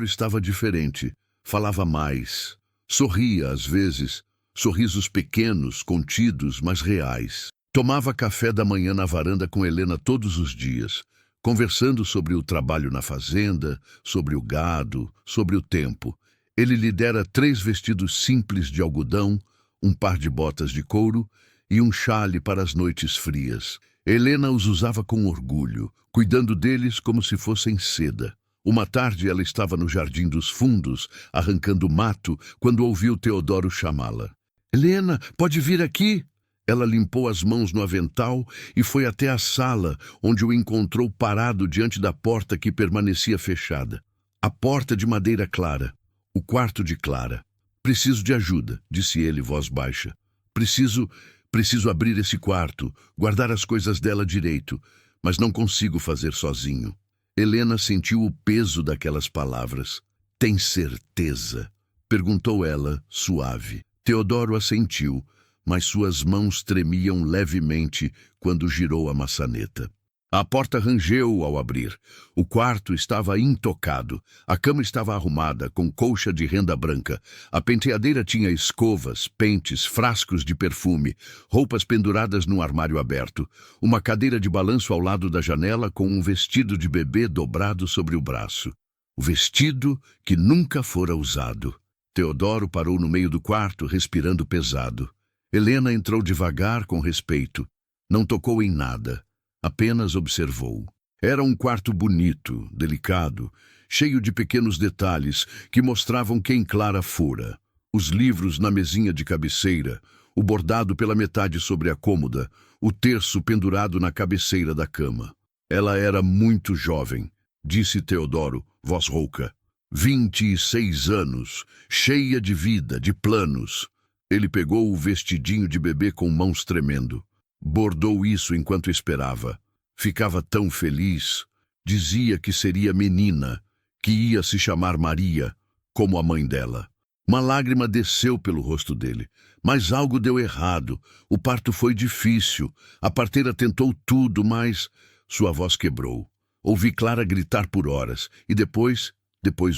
estava diferente. Falava mais. Sorria às vezes. Sorrisos pequenos, contidos, mas reais. Tomava café da manhã na varanda com Helena todos os dias, conversando sobre o trabalho na fazenda, sobre o gado, sobre o tempo. Ele lhe dera 3 vestidos simples de algodão, um par de botas de couro e um chale para as noites frias. Helena os usava com orgulho, cuidando deles como se fossem seda. Uma tarde ela estava no Jardim dos Fundos, arrancando mato, quando ouviu Teodoro chamá-la. "Helena, pode vir aqui?" Ela limpou as mãos no avental e foi até a sala, onde o encontrou parado diante da porta que permanecia fechada. A porta de madeira clara. O quarto de Clara. "Preciso de ajuda", disse ele, voz baixa. Preciso abrir esse quarto, guardar as coisas dela direito, mas não consigo fazer sozinho." Helena sentiu o peso daquelas palavras. "Tem certeza?" perguntou ela, suave. Teodoro assentiu, mas suas mãos tremiam levemente quando girou a maçaneta. A porta rangeu ao abrir. O quarto estava intocado. A cama estava arrumada, com colcha de renda branca. A penteadeira tinha escovas, pentes, frascos de perfume, roupas penduradas no armário aberto, uma cadeira de balanço ao lado da janela com um vestido de bebê dobrado sobre o braço. O vestido que nunca fora usado. Teodoro parou no meio do quarto, respirando pesado. Helena entrou devagar, com respeito. Não tocou em nada. Apenas observou. Era um quarto bonito, delicado, cheio de pequenos detalhes que mostravam quem Clara fora. Os livros na mesinha de cabeceira, o bordado pela metade sobre a cômoda, o terço pendurado na cabeceira da cama. Ela era muito jovem, disse Teodoro, voz rouca. 26 anos, cheia de vida, de planos. Ele pegou o vestidinho de bebê com mãos tremendo. Bordou isso enquanto esperava. Ficava tão feliz. Dizia que seria menina, que ia se chamar Maria, como a mãe dela. Uma lágrima desceu pelo rosto dele. Mas algo deu errado. O parto foi difícil. A parteira tentou tudo, mas sua voz quebrou. Ouvi Clara gritar por horas e depois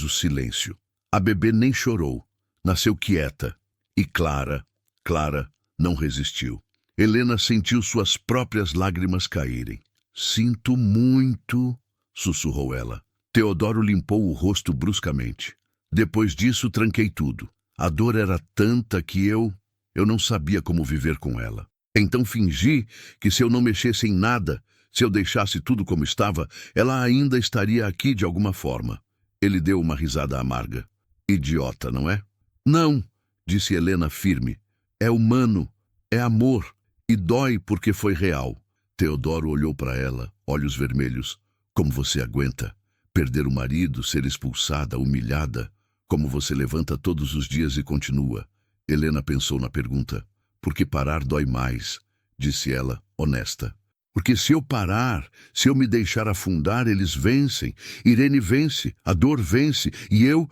o silêncio. A bebê nem chorou. Nasceu quieta. E Clara não resistiu. Helena sentiu suas próprias lágrimas caírem. Sinto muito, sussurrou ela. Teodoro limpou o rosto bruscamente. Depois disso, tranquei tudo. A dor era tanta que eu não sabia como viver com ela. Então fingi que se eu não mexesse em nada, se eu deixasse tudo como estava, ela ainda estaria aqui de alguma forma. Ele deu uma risada amarga. Idiota, não é? Não, disse Helena firme. É humano, é amor, e dói porque foi real. Teodoro olhou para ela, olhos vermelhos. Como você aguenta? Perder o marido, ser expulsada, humilhada? Como você levanta todos os dias e continua? Helena pensou na pergunta. Porque parar dói mais, disse ela, honesta. Porque se eu parar, se eu me deixar afundar, eles vencem. Irene vence, a dor vence, e eu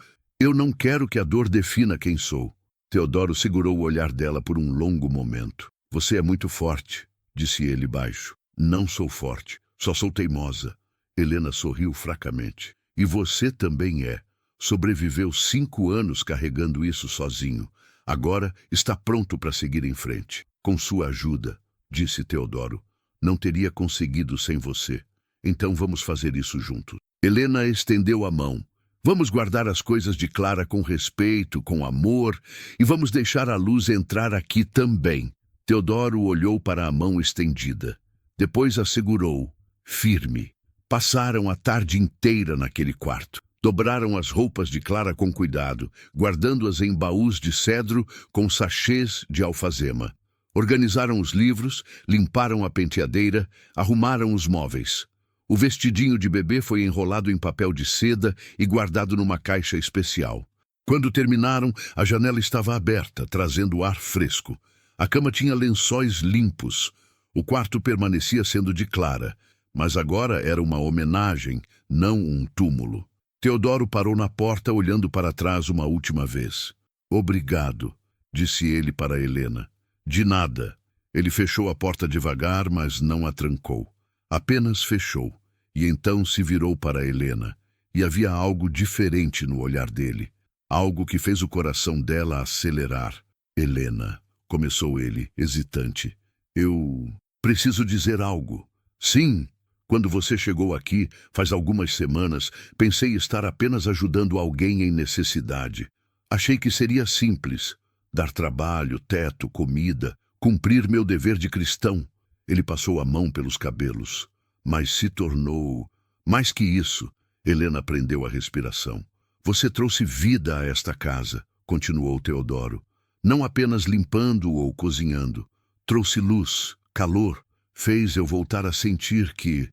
não quero que a dor defina quem sou. Teodoro segurou o olhar dela por um longo momento. Você é muito forte, disse ele baixo. Não sou forte, só sou teimosa. Helena sorriu fracamente. E você também é. Sobreviveu 5 anos carregando isso sozinho. Agora está pronto para seguir em frente. Com sua ajuda, disse Teodoro. Não teria conseguido sem você. Então vamos fazer isso juntos. Helena estendeu a mão. Vamos guardar as coisas de Clara com respeito, com amor, e vamos deixar a luz entrar aqui também. Teodoro olhou para a mão estendida. Depois a segurou, firme. Passaram a tarde inteira naquele quarto. Dobraram as roupas de Clara com cuidado, guardando-as em baús de cedro com sachês de alfazema. Organizaram os livros, limparam a penteadeira, arrumaram os móveis. O vestidinho de bebê foi enrolado em papel de seda e guardado numa caixa especial. Quando terminaram, a janela estava aberta, trazendo ar fresco. A cama tinha lençóis limpos. O quarto permanecia sendo de Clara, mas agora era uma homenagem, não um túmulo. Teodoro parou na porta, olhando para trás uma última vez. Obrigado, disse ele para Helena. De nada. Ele fechou a porta devagar, mas não a trancou. Apenas fechou, e então se virou para Helena. E havia algo diferente no olhar dele. Algo que fez o coração dela acelerar. Helena, começou ele, hesitante. Eu preciso dizer algo. Sim. Quando você chegou aqui, faz algumas semanas, pensei estar apenas ajudando alguém em necessidade. Achei que seria simples. Dar trabalho, teto, comida, cumprir meu dever de cristão. Ele passou a mão pelos cabelos. Mas se tornou... Mais que isso, Helena prendeu a respiração. Você trouxe vida a esta casa, continuou Teodoro. Não apenas limpando ou cozinhando. Trouxe luz, calor. Fez eu voltar a sentir que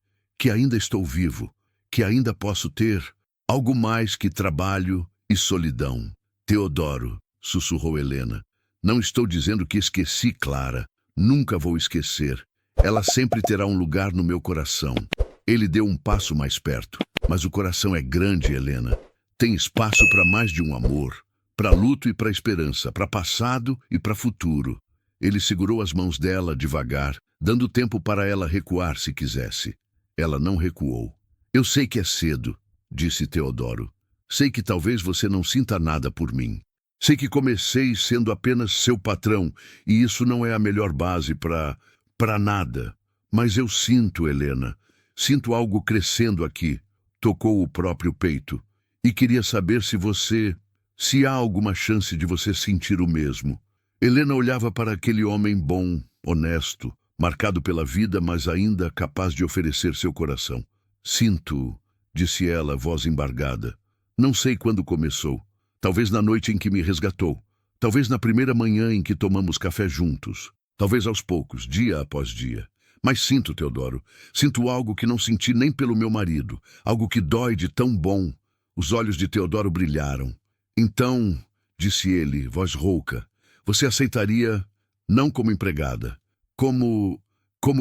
ainda estou vivo, que ainda posso ter algo mais que trabalho e solidão. Teodoro, sussurrou Helena, não estou dizendo que esqueci Clara. Nunca vou esquecer. Ela sempre terá um lugar no meu coração. Ele deu um passo mais perto. Mas o coração é grande, Helena. Tem espaço para mais de um amor. Para luto e para esperança, para passado e para futuro. Ele segurou as mãos dela devagar, dando tempo para ela recuar se quisesse. Ela não recuou. Eu sei que é cedo, disse Teodoro. Sei que talvez você não sinta nada por mim. Sei que comecei sendo apenas seu patrão, e isso não é a melhor base para nada. Mas eu sinto, Helena. Sinto algo crescendo aqui. Tocou o próprio peito. E queria saber se há alguma chance de você sentir o mesmo. Helena olhava para aquele homem bom, honesto, marcado pela vida, mas ainda capaz de oferecer seu coração. Sinto, disse ela, voz embargada. Não sei quando começou. Talvez na noite em que me resgatou. Talvez na primeira manhã em que tomamos café juntos. Talvez aos poucos, dia após dia. Mas sinto, Teodoro, sinto algo que não senti nem pelo meu marido. Algo que dói de tão bom. Os olhos de Teodoro brilharam. Então, disse ele, voz rouca, você aceitaria, não como empregada, como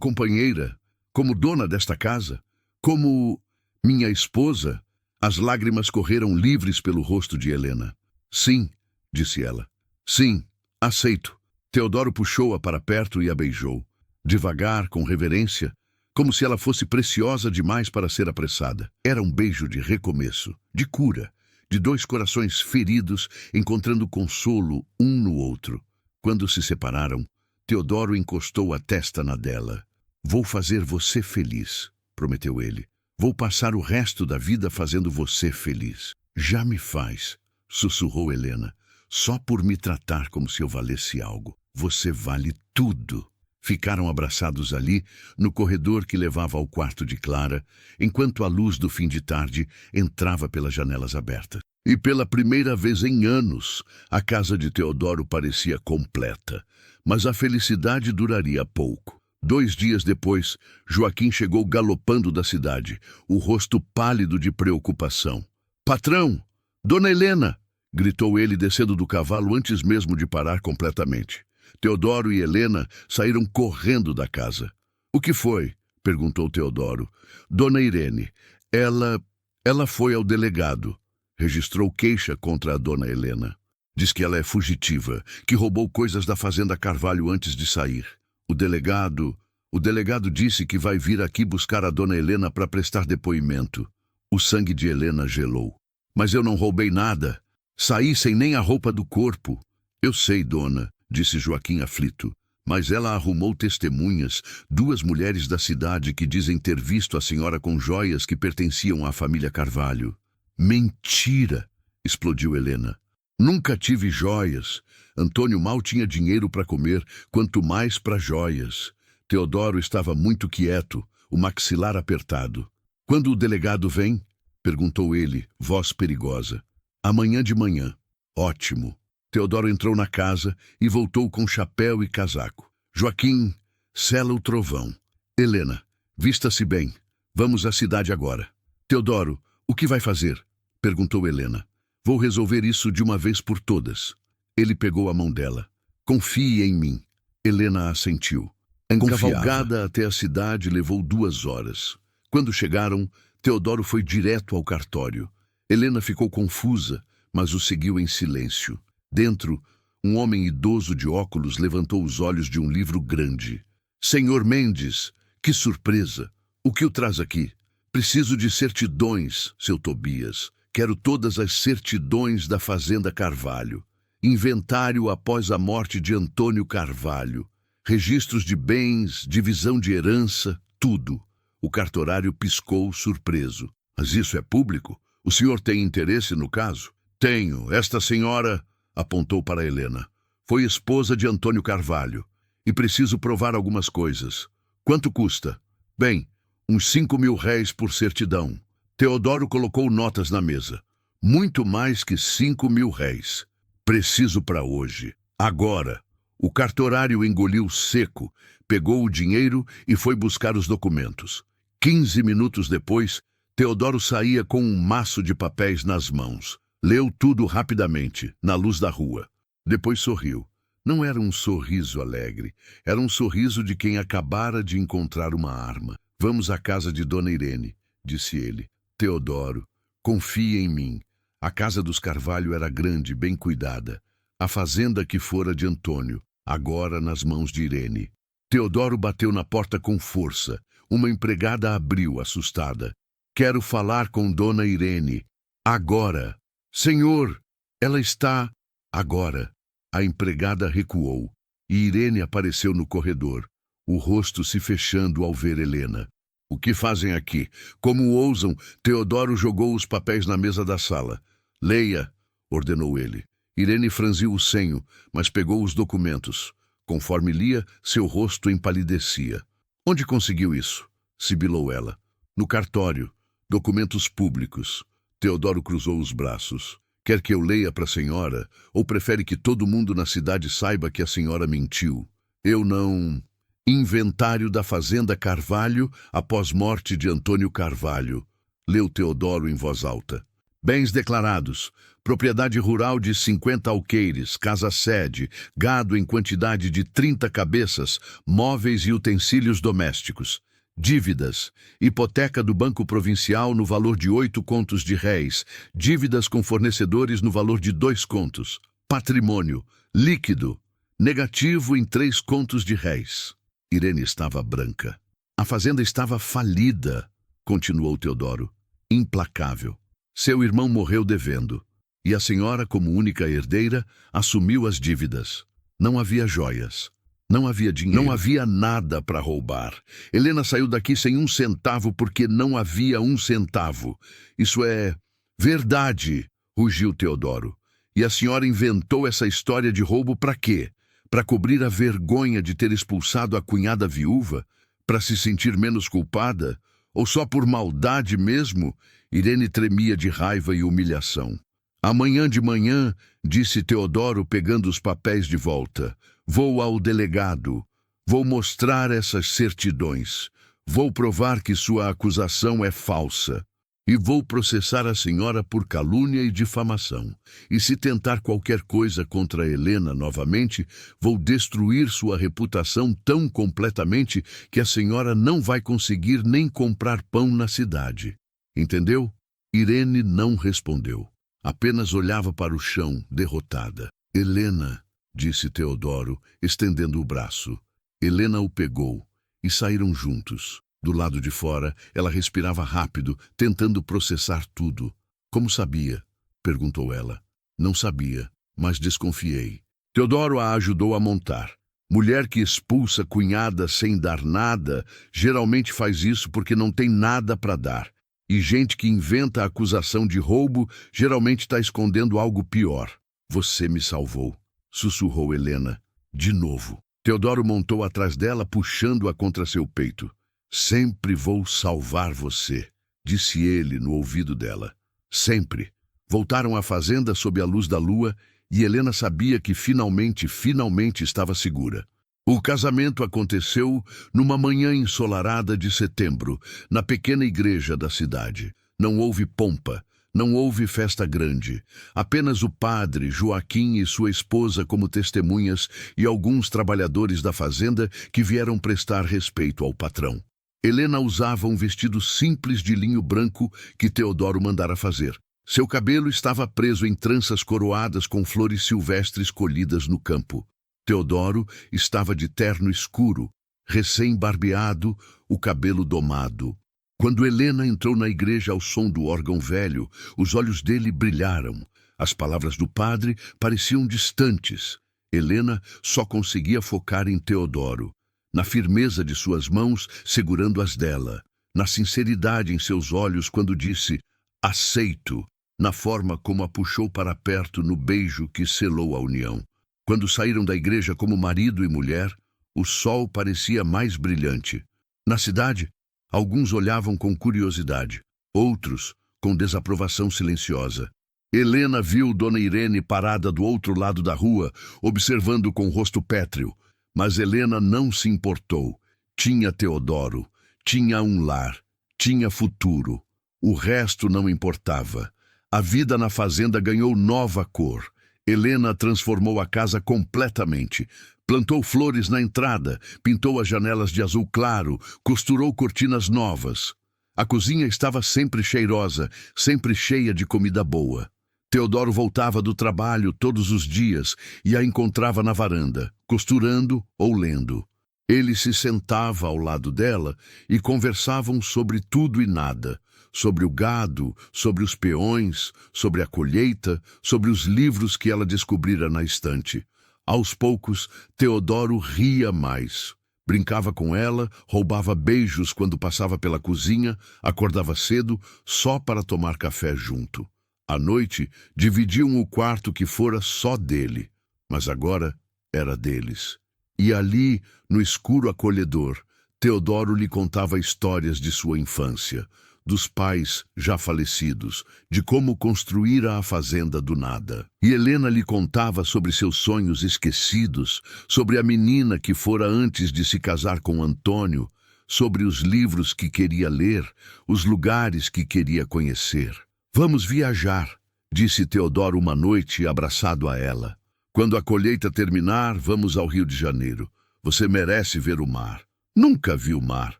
companheira, como dona desta casa, como minha esposa? As lágrimas correram livres pelo rosto de Helena. Sim, disse ela. Sim, aceito. Teodoro puxou-a para perto e a beijou. Devagar, com reverência, como se ela fosse preciosa demais para ser apressada. Era um beijo de recomeço, de cura, de 2 corações feridos encontrando consolo um no outro. Quando se separaram, Teodoro encostou a testa na dela. Vou fazer você feliz, prometeu ele. Vou passar o resto da vida fazendo você feliz. Já me faz, sussurrou Helena. Só por me tratar como se eu valesse algo. Você vale tudo. Ficaram abraçados ali, no corredor que levava ao quarto de Clara, enquanto a luz do fim de tarde entrava pelas janelas abertas. E pela primeira vez em anos, a casa de Teodoro parecia completa. Mas a felicidade duraria pouco. 2 dias depois, Joaquim chegou galopando da cidade, o rosto pálido de preocupação. Patrão! Dona Helena! Gritou ele descendo do cavalo antes mesmo de parar completamente. Teodoro e Helena saíram correndo da casa. O que foi? Perguntou Teodoro. Dona Irene. Ela foi ao delegado. Registrou queixa contra a dona Helena. Diz que ela é fugitiva, que roubou coisas da fazenda Carvalho antes de sair. O delegado disse que vai vir aqui buscar a dona Helena para prestar depoimento. O sangue de Helena gelou. Mas eu não roubei nada. Saí sem nem a roupa do corpo. Eu sei, dona, disse Joaquim aflito. Mas ela arrumou testemunhas, 2 mulheres da cidade que dizem ter visto a senhora com joias que pertenciam à família Carvalho. Mentira! Explodiu Helena. Nunca tive joias. Antônio mal tinha dinheiro para comer, quanto mais para joias. Teodoro estava muito quieto, o maxilar apertado. Quando o delegado vem? Perguntou ele, voz perigosa. Amanhã de manhã. Ótimo. Teodoro entrou na casa e voltou com chapéu e casaco. Joaquim, sela o trovão. Helena, vista-se bem. Vamos à cidade agora. Teodoro, o que vai fazer? Perguntou Helena. Vou resolver isso de uma vez por todas. Ele pegou a mão dela. Confie em mim. Helena assentiu. A cavalgada até a cidade levou 2 horas. Quando chegaram, Teodoro foi direto ao cartório. Helena ficou confusa, mas o seguiu em silêncio. Dentro, um homem idoso de óculos levantou os olhos de um livro grande. Senhor Mendes, que surpresa! O que o traz aqui? Preciso de certidões, seu Tobias. Quero todas as certidões da fazenda Carvalho. Inventário após a morte de Antônio Carvalho. Registros de bens, divisão de herança, tudo. O cartorário piscou surpreso. Mas isso é público? O senhor tem interesse no caso? Tenho. Esta senhora, apontou para Helena, foi esposa de Antônio Carvalho. E preciso provar algumas coisas. Quanto custa? Bem, uns 5.000 réis por certidão. Teodoro colocou notas na mesa. Muito mais que 5.000 réis. Preciso para hoje. Agora. O cartorário engoliu seco, pegou o dinheiro e foi buscar os documentos. 15 minutos depois, Teodoro saía com um maço de papéis nas mãos. Leu tudo rapidamente, na luz da rua. Depois sorriu. Não era um sorriso alegre. Era um sorriso de quem acabara de encontrar uma arma. Vamos à casa de Dona Irene, disse ele. Teodoro, confie em mim. A casa dos Carvalho era grande, bem cuidada. A fazenda que fora de Antônio, agora nas mãos de Irene. Teodoro bateu na porta com força. Uma empregada abriu, assustada. Quero falar com Dona Irene. Agora. Senhor, ela está... Agora. A empregada recuou, e Irene apareceu no corredor, o rosto se fechando ao ver Helena. O que fazem aqui? Como ousam? Teodoro jogou os papéis na mesa da sala. Leia, ordenou ele. Irene franziu o senho, mas pegou os documentos. Conforme lia, seu rosto empalidecia. Onde conseguiu isso? Sibilou ela. No cartório. Documentos públicos. Teodoro cruzou os braços. Quer que eu leia para a senhora, ou prefere que todo mundo na cidade saiba que a senhora mentiu? Eu não... Inventário da fazenda Carvalho após morte de Antônio Carvalho. Leu Teodoro em voz alta. Bens declarados. Propriedade rural de 50 alqueires, casa-sede, gado em quantidade de 30 cabeças, móveis e utensílios domésticos. Dívidas. Hipoteca do Banco Provincial no valor de 8 contos de réis. Dívidas com fornecedores no valor de 2 contos. Patrimônio. Líquido. Negativo em 3 contos de réis. Irene estava branca. A fazenda estava falida, continuou Teodoro. Implacável. Seu irmão morreu devendo. E a senhora, como única herdeira, assumiu as dívidas. Não havia joias. Não havia dinheiro. Não havia nada para roubar. Helena saiu daqui sem 1 centavo porque não havia 1 centavo. Isso é verdade, rugiu Teodoro. E a senhora inventou essa história de roubo para quê? Para cobrir a vergonha de ter expulsado a cunhada viúva? Para se sentir menos culpada? Ou só por maldade mesmo? Irene tremia de raiva e humilhação. Amanhã de manhã, disse Teodoro pegando os papéis de volta. Vou ao delegado. Vou mostrar essas certidões. Vou provar que sua acusação é falsa. E vou processar a senhora por calúnia e difamação. E se tentar qualquer coisa contra Helena novamente, vou destruir sua reputação tão completamente que a senhora não vai conseguir nem comprar pão na cidade. Entendeu? Irene não respondeu. Apenas olhava para o chão, derrotada. Helena, disse Teodoro, estendendo o braço. Helena o pegou e saíram juntos. Do lado de fora, ela respirava rápido, tentando processar tudo. Como sabia? Perguntou ela. Não sabia, mas desconfiei. Teodoro a ajudou a montar. Mulher que expulsa cunhada sem dar nada, geralmente faz isso porque não tem nada para dar. E gente que inventa a acusação de roubo, geralmente está escondendo algo pior. Você me salvou, sussurrou Helena. De novo. Teodoro montou atrás dela, puxando-a contra seu peito. Sempre vou salvar você, disse ele no ouvido dela. Sempre. Voltaram à fazenda sob a luz da lua e Helena sabia que finalmente estava segura. O casamento aconteceu numa manhã ensolarada de setembro, na pequena igreja da cidade. Não houve pompa, não houve festa grande. Apenas o padre, Joaquim e sua esposa como testemunhas e alguns trabalhadores da fazenda que vieram prestar respeito ao patrão. Helena usava um vestido simples de linho branco que Teodoro mandara fazer. Seu cabelo estava preso em tranças coroadas com flores silvestres colhidas no campo. Teodoro estava de terno escuro, recém-barbeado, o cabelo domado. Quando Helena entrou na igreja ao som do órgão velho, os olhos dele brilharam. As palavras do padre pareciam distantes. Helena só conseguia focar em Teodoro, na firmeza de suas mãos segurando as dela, na sinceridade em seus olhos quando disse aceito, na forma como a puxou para perto no beijo que selou a união. Quando saíram da igreja como marido e mulher, o sol parecia mais brilhante. Na cidade, alguns olhavam com curiosidade, outros com desaprovação silenciosa. Helena viu Dona Irene parada do outro lado da rua, observando com o rosto pétreo. Mas Helena não se importou. Tinha Teodoro, tinha um lar, tinha futuro. O resto não importava. A vida na fazenda ganhou nova cor. Helena transformou a casa completamente. Plantou flores na entrada, pintou as janelas de azul claro, costurou cortinas novas. A cozinha estava sempre cheirosa, sempre cheia de comida boa. Teodoro voltava do trabalho todos os dias e a encontrava na varanda, costurando ou lendo. Ele se sentava ao lado dela e conversavam sobre tudo e nada. Sobre o gado, sobre os peões, sobre a colheita, sobre os livros que ela descobrira na estante. Aos poucos, Teodoro ria mais. Brincava com ela, roubava beijos quando passava pela cozinha, acordava cedo só para tomar café junto. À noite, dividiam o quarto que fora só dele, mas agora era deles. E ali, no escuro acolhedor, Teodoro lhe contava histórias de sua infância, dos pais já falecidos, de como construíra a fazenda do nada. E Helena lhe contava sobre seus sonhos esquecidos, sobre a menina que fora antes de se casar com Antônio, sobre os livros que queria ler, os lugares que queria conhecer. Vamos viajar, disse Teodoro uma noite abraçado a ela. Quando a colheita terminar, vamos ao Rio de Janeiro. Você merece ver o mar. Nunca vi o mar,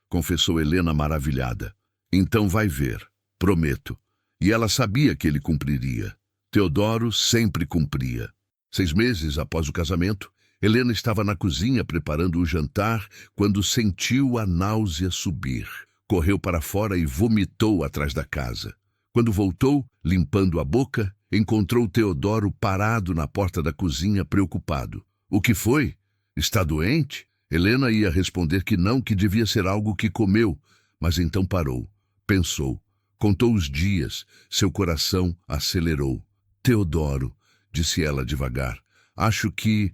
confessou Helena maravilhada. Então vai ver, prometo. E ela sabia que ele cumpriria. Teodoro sempre cumpria. 6 meses após o casamento, Helena estava na cozinha preparando o jantar quando sentiu a náusea subir. Correu para fora e vomitou atrás da casa. Quando voltou, limpando a boca, encontrou Teodoro parado na porta da cozinha, preocupado. O que foi? Está doente? Helena ia responder que não, que devia ser algo que comeu, mas então parou, pensou, contou os dias, seu coração acelerou. Teodoro, disse ela devagar, acho que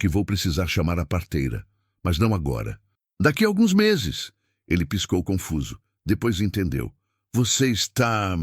vou precisar chamar a parteira, mas não agora. Daqui a alguns meses. Ele piscou confuso, depois entendeu. Você está...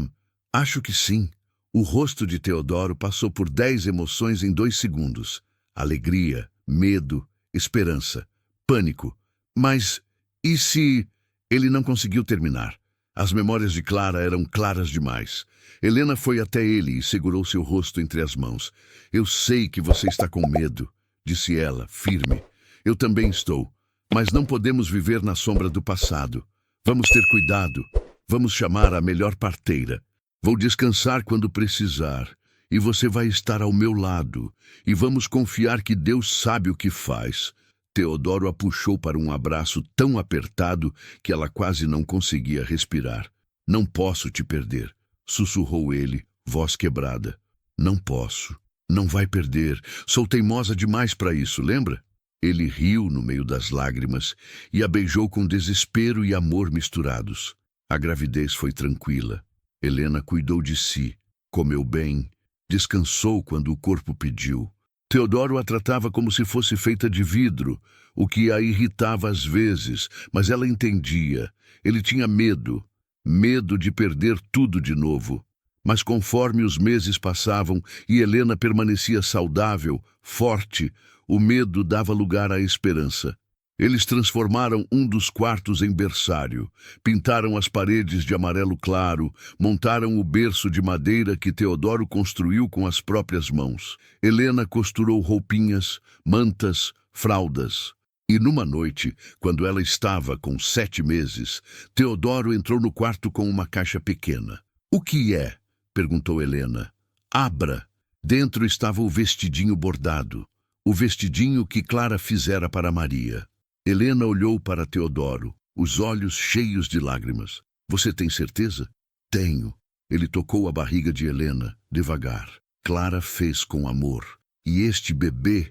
Acho que sim. O rosto de Teodoro passou por 10 emoções em 2 segundos. Alegria, medo, esperança, pânico. Mas e se... Ele não conseguiu terminar. As memórias de Clara eram claras demais. Helena foi até ele e segurou seu rosto entre as mãos. Eu sei que você está com medo, disse ela, firme. Eu também estou. Mas não podemos viver na sombra do passado. Vamos ter cuidado. Vamos chamar a melhor parteira. Vou descansar quando precisar, e você vai estar ao meu lado, e vamos confiar que Deus sabe o que faz. Teodoro a puxou para um abraço tão apertado que ela quase não conseguia respirar. Não posso te perder, sussurrou ele, voz quebrada. Não posso. Não vai perder. Sou teimosa demais para isso, lembra? Ele riu no meio das lágrimas e a beijou com desespero e amor misturados. A gravidez foi tranquila. Helena cuidou de si, comeu bem, descansou quando o corpo pediu. Teodoro a tratava como se fosse feita de vidro, o que a irritava às vezes, mas ela entendia. Ele tinha medo de perder tudo de novo. Mas conforme os meses passavam e Helena permanecia saudável, forte, o medo dava lugar à esperança. Eles transformaram um dos quartos em berçário, pintaram as paredes de amarelo claro, montaram o berço de madeira que Teodoro construiu com as próprias mãos. Helena costurou roupinhas, mantas, fraldas. E numa noite, quando ela estava com 7 meses, Teodoro entrou no quarto com uma caixa pequena. "O que é?" perguntou Helena. "Abra." Dentro estava o vestidinho bordado, o vestidinho que Clara fizera para Maria. Helena olhou para Teodoro, os olhos cheios de lágrimas. "Você tem certeza?" "Tenho." Ele tocou a barriga de Helena, devagar. Clara fez com amor. "E este bebê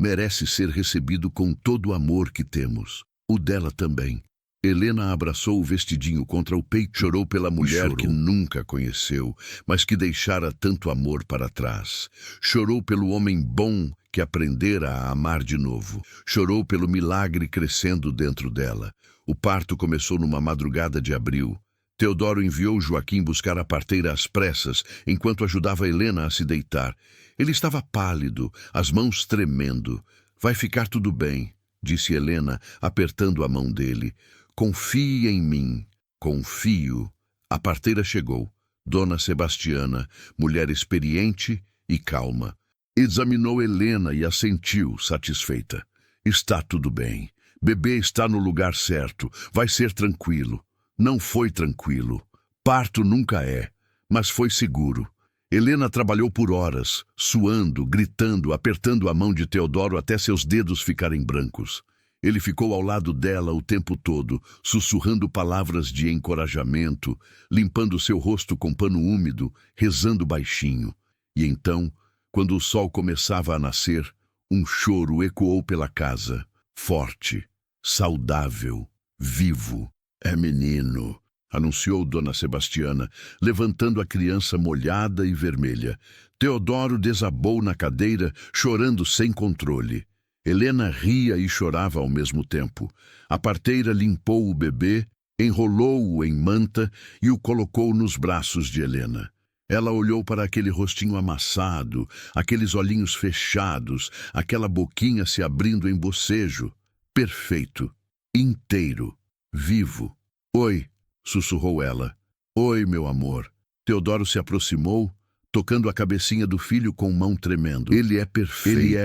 merece ser recebido com todo o amor que temos. O dela também." Helena abraçou o vestidinho contra o peito, chorou pela mulher que nunca conheceu, mas que deixara tanto amor para trás. Chorou pelo homem bom que aprendera a amar de novo. Chorou pelo milagre crescendo dentro dela. O parto começou numa madrugada de abril. Teodoro enviou Joaquim buscar a parteira às pressas, enquanto ajudava Helena a se deitar. Ele estava pálido, as mãos tremendo. "Vai ficar tudo bem", disse Helena, apertando a mão dele. "Confie em mim." "Confio." A parteira chegou, Dona Sebastiana, mulher experiente e calma. Examinou Helena e assentiu, satisfeita. "Está tudo bem. Bebê está no lugar certo. Vai ser tranquilo." Não foi tranquilo. Parto nunca é, mas foi seguro. Helena trabalhou por horas, suando, gritando, apertando a mão de Teodoro até seus dedos ficarem brancos. Ele ficou ao lado dela o tempo todo, sussurrando palavras de encorajamento, limpando seu rosto com pano úmido, rezando baixinho. E então, quando o sol começava a nascer, um choro ecoou pela casa, forte, saudável, vivo. "É menino", anunciou Dona Sebastiana, levantando a criança molhada e vermelha. Teodoro desabou na cadeira, chorando sem controle. Helena ria e chorava ao mesmo tempo. A parteira limpou o bebê, enrolou-o em manta e o colocou nos braços de Helena. Ela olhou para aquele rostinho amassado, aqueles olhinhos fechados, aquela boquinha se abrindo em bocejo. Perfeito, inteiro, vivo. "Oi", sussurrou ela. "Oi, meu amor." Teodoro se aproximou, tocando a cabecinha do filho com mão tremendo. "Ele é perfeito." "Ele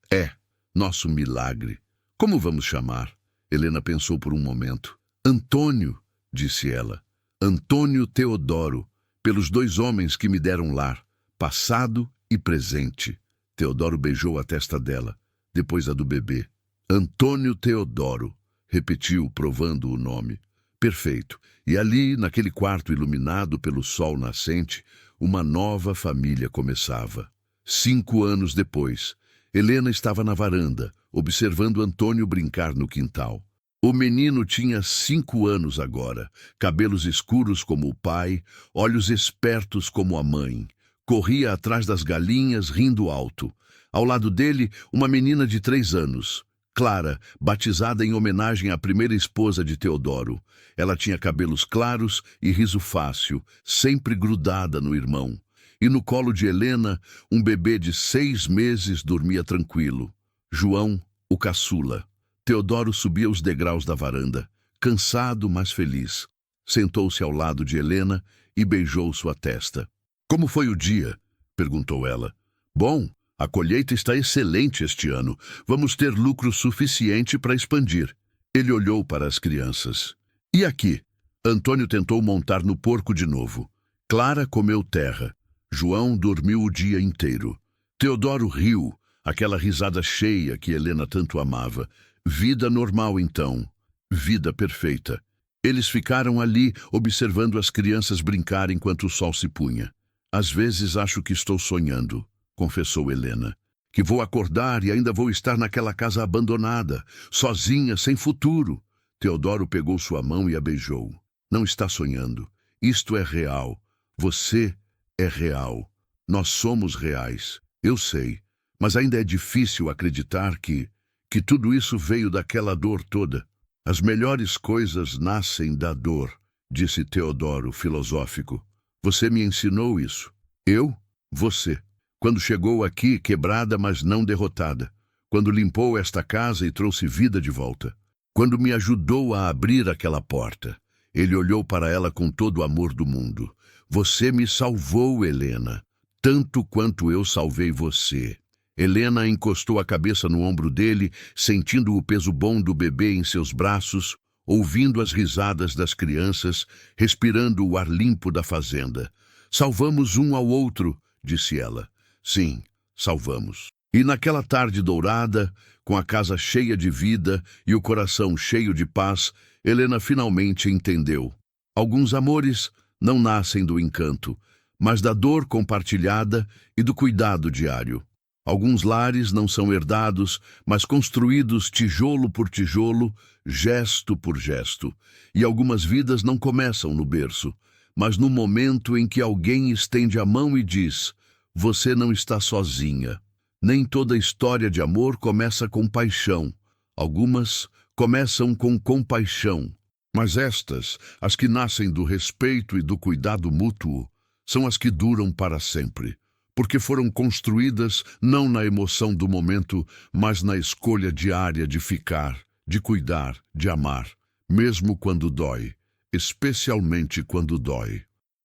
é nosso milagre." "Como vamos chamar?" Helena pensou por um momento. "Antônio", disse ela. "Antônio Teodoro, pelos 2 homens que me deram lar, passado e presente." Teodoro beijou a testa dela, depois a do bebê. "Antônio Teodoro", repetiu, provando o nome. Perfeito. E ali, naquele quarto iluminado pelo sol nascente, uma nova família começava. 5 anos depois, Helena estava na varanda, observando Antônio brincar no quintal. O menino tinha 5 anos agora, cabelos escuros como o pai, olhos espertos como a mãe. Corria atrás das galinhas, rindo alto. Ao lado dele, uma menina de 3 anos, Clara, batizada em homenagem à primeira esposa de Teodoro. Ela tinha cabelos claros e riso fácil, sempre grudada no irmão. E no colo de Helena, um bebê de 6 meses dormia tranquilo. João, o caçula. Teodoro subia os degraus da varanda, cansado, mas feliz. Sentou-se ao lado de Helena e beijou sua testa. "Como foi o dia?" perguntou ela. "Bom, a colheita está excelente este ano. Vamos ter lucro suficiente para expandir." Ele olhou para as crianças. "E aqui? Antônio tentou montar no porco de novo. Clara comeu terra. João dormiu o dia inteiro. Teodoro riu, aquela risada cheia que Helena tanto amava. Vida normal, então. Vida perfeita. Eles ficaram ali, observando as crianças brincar enquanto o sol se punha. Às vezes acho que estou sonhando, confessou Helena. Que vou acordar e ainda vou estar naquela casa abandonada, sozinha, sem futuro. Teodoro pegou sua mão e a beijou. Não está sonhando. Isto é real. Você é real. Nós somos reais. Eu sei. Mas ainda é difícil acreditar que tudo isso veio daquela dor toda. As melhores coisas nascem da dor, disse Teodoro, filosófico. Você me ensinou isso. Eu? Você. Quando chegou aqui, quebrada, mas não derrotada. Quando limpou esta casa e trouxe vida de volta. Quando me ajudou a abrir aquela porta. Ele olhou para ela com todo o amor do mundo. Você me salvou, Helena, tanto quanto eu salvei você. Helena encostou a cabeça no ombro dele, sentindo o peso bom do bebê em seus braços, ouvindo as risadas das crianças, respirando o ar limpo da fazenda. Salvamos um ao outro, disse ela. Sim, salvamos. E naquela tarde dourada, com a casa cheia de vida e o coração cheio de paz, Helena finalmente entendeu. Alguns amores não nascem do encanto, mas da dor compartilhada e do cuidado diário. Alguns lares não são herdados, mas construídos tijolo por tijolo, gesto por gesto. E algumas vidas não começam no berço, mas no momento em que alguém estende a mão e diz: você não está sozinha. Nem toda história de amor começa com paixão. Algumas começam com compaixão. Mas estas, as que nascem do respeito e do cuidado mútuo, são as que duram para sempre. Porque foram construídas não na emoção do momento, mas na escolha diária de ficar, de cuidar, de amar, mesmo quando dói, especialmente quando dói.